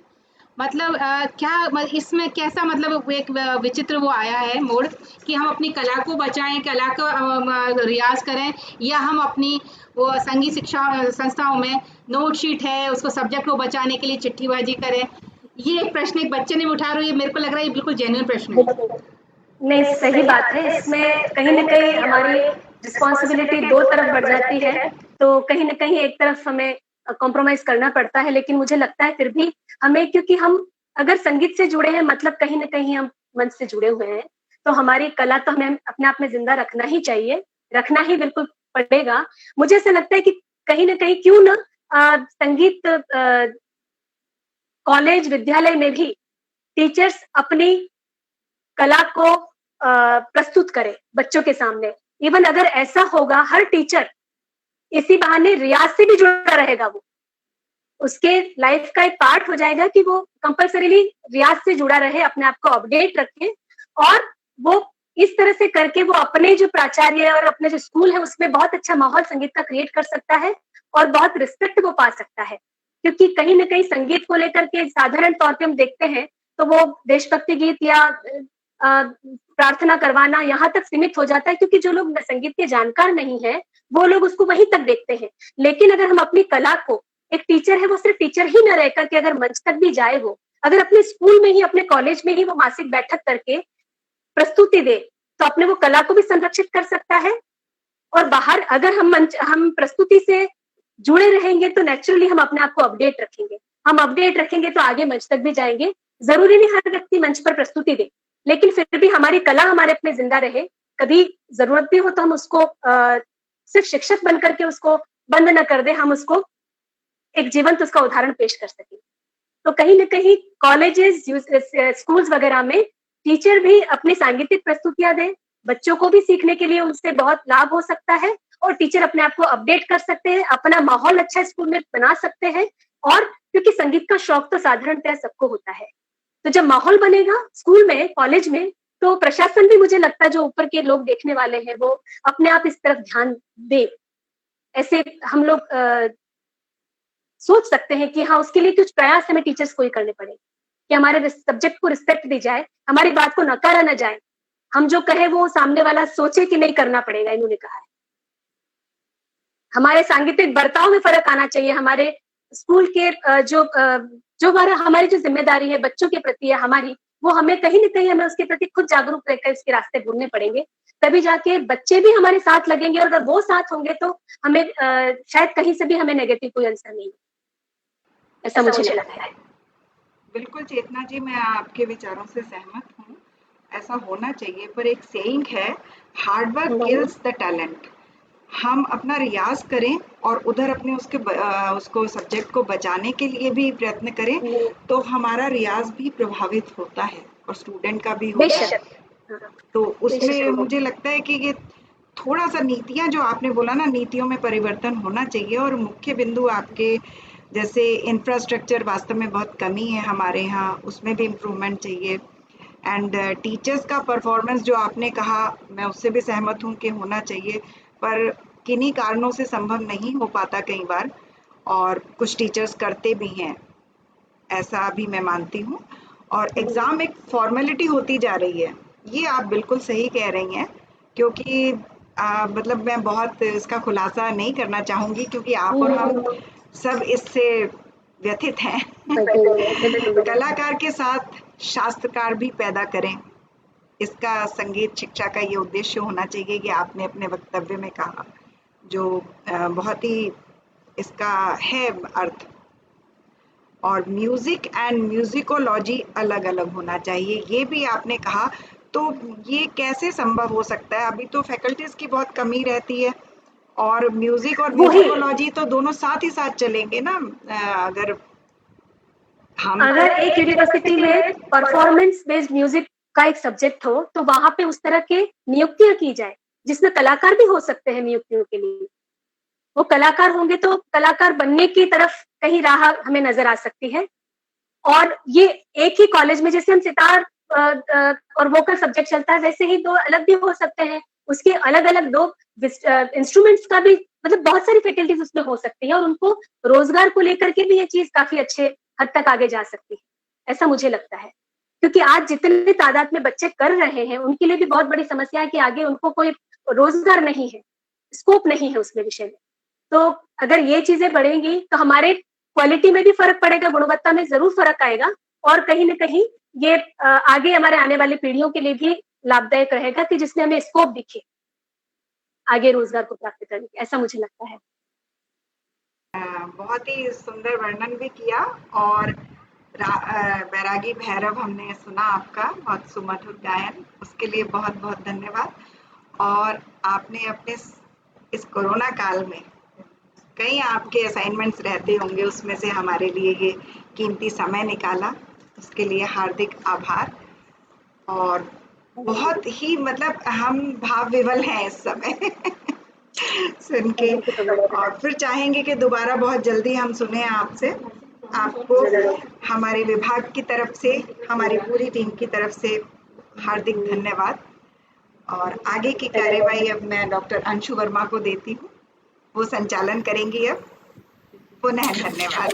मतलब क्या इसमें कैसा, मतलब एक विचित्र वो आया है मोड़ कि हम अपनी कला को बचाएं, कला को रियाज करें, या हम अपनी वो संगीत शिक्षा संस्थाओं में नोट शीट है उसको सब्जेक्ट को बचाने के लिए चिट्ठीबाजी करें। ये एक प्रश्न एक बच्चे ने उठा रही है, मेरे को लग रहा है ये बिल्कुल जेन्युइन प्रश्न है। नहीं, सही बात है। इसमें कहीं न कहीं हमारी रिस्पॉन्सिबिलिटी दो तरफ बढ़ जाती है, तो कहीं न कहीं एक तरफ हमें कॉम्प्रोमाइज करना पड़ता है, लेकिन मुझे लगता है फिर भी हमें, क्योंकि हम अगर संगीत से जुड़े हैं मतलब कहीं न कहीं हम मंच से जुड़े हुए हैं, तो हमारी कला तो हमें अपने आप में जिंदा रखना ही चाहिए, रखना ही बिल्कुल पड़ेगा। मुझे ऐसा लगता है कि कहीं न कहीं क्यों ना संगीत कॉलेज विद्यालय में भी टीचर्स अपनी कला को प्रस्तुत करें बच्चों के सामने। इवन अगर ऐसा होगा, हर टीचर इसी बहाने रियाज से भी जुड़ा रहेगा, वो उसके लाइफ का एक पार्ट हो जाएगा कि वो कंपल्सरीली रियाज से जुड़ा रहे, अपने आप को अपडेट रखे, और वो इस तरह से करके वो अपने जो प्राचार्य और अपने जो स्कूल है उसमें बहुत अच्छा माहौल संगीत का क्रिएट कर सकता है और बहुत रिस्पेक्ट वो पा सकता है। क्योंकि कहीं ना कहीं संगीत को लेकर के साधारण तौर पे हम देखते हैं तो वो देशभक्ति गीत या प्रार्थना करवाना यहाँ तक सीमित हो जाता है, क्योंकि जो लोग संगीत के जानकार नहीं है वो लोग उसको वहीं तक देखते हैं। लेकिन अगर हम अपनी कला को, एक टीचर है वो सिर्फ टीचर ही न रह करके अगर मंच तक भी जाए, वो अगर अपने स्कूल में ही, अपने कॉलेज में ही वो मासिक बैठक करके प्रस्तुति दे, तो अपने वो कला को भी संरक्षित कर सकता है। और बाहर अगर हम प्रस्तुति से जुड़े रहेंगे तो नेचुरली हम अपने आप को अपडेट रखेंगे, हम अपडेट रखेंगे तो आगे मंच तक भी जाएंगे। जरूरी नहीं हर व्यक्ति मंच पर प्रस्तुति दे, लेकिन फिर भी हमारी कला हमारे अपने जिंदा रहे। कभी जरूरत भी हो तो हम उसको सिर्फ शिक्षक बन करके उसको बंद न कर दे, हम उसको एक जीवंत उसका उदाहरण पेश कर सके। तो कहीं न कहीं कॉलेजेस, स्कूल्स वगैरह में टीचर भी अपनी सांगीतिक प्रस्तुतियां दें, बच्चों को भी सीखने के लिए उनसे बहुत लाभ हो सकता है, और टीचर अपने आप को अपडेट कर सकते हैं, अपना माहौल अच्छा स्कूल में बना सकते हैं। और क्योंकि संगीत का शौक तो साधारणतः सबको होता है, तो जब माहौल बनेगा स्कूल में, कॉलेज में, तो प्रशासन भी, मुझे लगता है जो ऊपर के लोग देखने वाले हैं वो अपने आप इस तरफ ध्यान दे। ऐसे हम लोग सोच सकते हैं कि हाँ, उसके लिए कुछ प्रयास हमें टीचर्स को ही करने पड़े कि हमारे सब्जेक्ट को रिस्पेक्ट दी जाए, हमारी बात को नकारा न जाए, हम जो कहे वो सामने वाला सोचे कि नहीं करना पड़ेगा, इन्होंने कहा है। हमारे सांगीतिक बर्ताव में फर्क आना चाहिए, हमारे स्कूल के जो हमारी जो जिम्मेदारी है बच्चों के प्रति है हमारी, वो हमें कहीं न कहीं हमें उसके प्रति खुद जागरूक रहकर इसके रास्ते ढूंढने पड़ेंगे, तभी जाके बच्चे भी हमारे साथ लगेंगे। और अगर वो साथ होंगे तो हमें शायद कहीं से भी हमें नेगेटिव कोई आंसर नहीं, ऐसा मुझे लगता है। बिल्कुल चेतना जी, मैं आपके विचारों से सहमत हूँ, ऐसा होना चाहिए। पर एक सेइंग है, hard work kills the talent. हम अपना रियाज करें और उधर अपने उसको सब्जेक्ट को बचाने के लिए भी प्रयत्न करें, तो हमारा रियाज भी प्रभावित होता है और स्टूडेंट का भी होता है। तो उसमें मुझे लगता है कि ये थोड़ा सा नीतियां, जो आपने बोला ना, नीतियों में परिवर्तन होना चाहिए। और मुख्य बिंदु आपके जैसे इंफ्रास्ट्रक्चर वास्तव में बहुत कमी है हमारे यहाँ, उसमें भी इम्प्रूवमेंट चाहिए। एंड टीचर्स का परफॉर्मेंस जो आपने कहा, मैं उससे भी सहमत हूँ कि होना चाहिए, पर किन्हीं कारणों से संभव नहीं हो पाता कई बार, और कुछ टीचर्स करते भी हैं, ऐसा भी मैं मानती हूँ। और एग्ज़ाम एक फॉर्मेलिटी होती जा रही है, ये आप बिल्कुल सही कह रही हैं। क्योंकि मतलब मैं बहुत इसका खुलासा नहीं करना चाहूँगी, क्योंकि आप और हम सब इससे व्यथित हैं। कलाकार के साथ शास्त्रकार भी पैदा करें, इसका संगीत शिक्षा का ये उद्देश्य होना चाहिए कि आपने अपने वक्तव्य में कहा, जो बहुत ही इसका है अर्थ। और म्यूजिक एंड म्यूजिकोलॉजी अलग अलग होना चाहिए, ये भी आपने कहा। तो ये कैसे संभव हो सकता है? अभी तो फैकल्टीज की बहुत कमी रहती है, और म्यूजिक और म्यूजिकोलॉजी तो दोनों साथ ही साथ चलेंगे ना। अगर एक यूनिवर्सिटी में परफॉर्मेंस बेस्ड म्यूजिक का एक सब्जेक्ट हो तो वहां पे उस तरह के नियुक्तियां की जाए जिसमें कलाकार भी हो सकते हैं नियुक्तियों के लिए। वो कलाकार होंगे तो कलाकार बनने की तरफ कहीं राह हमें नजर आ सकती है। और ये एक ही कॉलेज में जैसे हम सितार और वोकल सब्जेक्ट चलता है, वैसे ही दो अलग भी हो सकते हैं, उसके अलग अलग दो इंस्ट्रूमेंट्स का भी, मतलब बहुत सारी फैकल्टीज उसमें हो सकती है, और उनको रोजगार को लेकर के भी ये चीज काफी अच्छे हद तक आगे जा सकती है, ऐसा मुझे लगता है। क्योंकि आज जितने तादाद में बच्चे कर रहे हैं उनके लिए भी बहुत बड़ी समस्या है कि आगे उनको कोई रोजगार नहीं है, स्कोप नहीं है उसमें विषय में। तो अगर ये चीजें बढ़ेंगी तो हमारे क्वालिटी में भी फर्क पड़ेगा, गुणवत्ता में जरूर फर्क आएगा, और कहीं ना कहीं ये आगे हमारे आने वाली पीढ़ियों के लिए भी लाभदायक रहेगा कि जिसमें हमें स्कोप दिखे आगे रोजगार को प्राप्त करने की, ऐसा मुझे लगता है। बहुत ही सुंदर वर्णन भी किया, और बैरागी भैरव हमने सुना आपका बहुत सुमधुर गायन, उसके लिए बहुत बहुत धन्यवाद। और आपने अपने इस कोरोना काल में कई आपके असाइनमेंट्स रहते होंगे, उसमें से हमारे लिए ये कीमती समय निकाला, उसके लिए हार्दिक आभार। और बहुत ही मतलब हम भाव विवल हैं इस समय। सुन के, और फिर चाहेंगे कि दोबारा बहुत जल्दी हम सुने आपसे। आपको हमारे विभाग की तरफ से, हमारी पूरी टीम की तरफ से हार्दिक धन्यवाद। और आगे की कार्यवाही अब मैं डॉक्टर अंशु वर्मा को देती हूँ, वो संचालन करेंगी अब। पुनः धन्यवाद।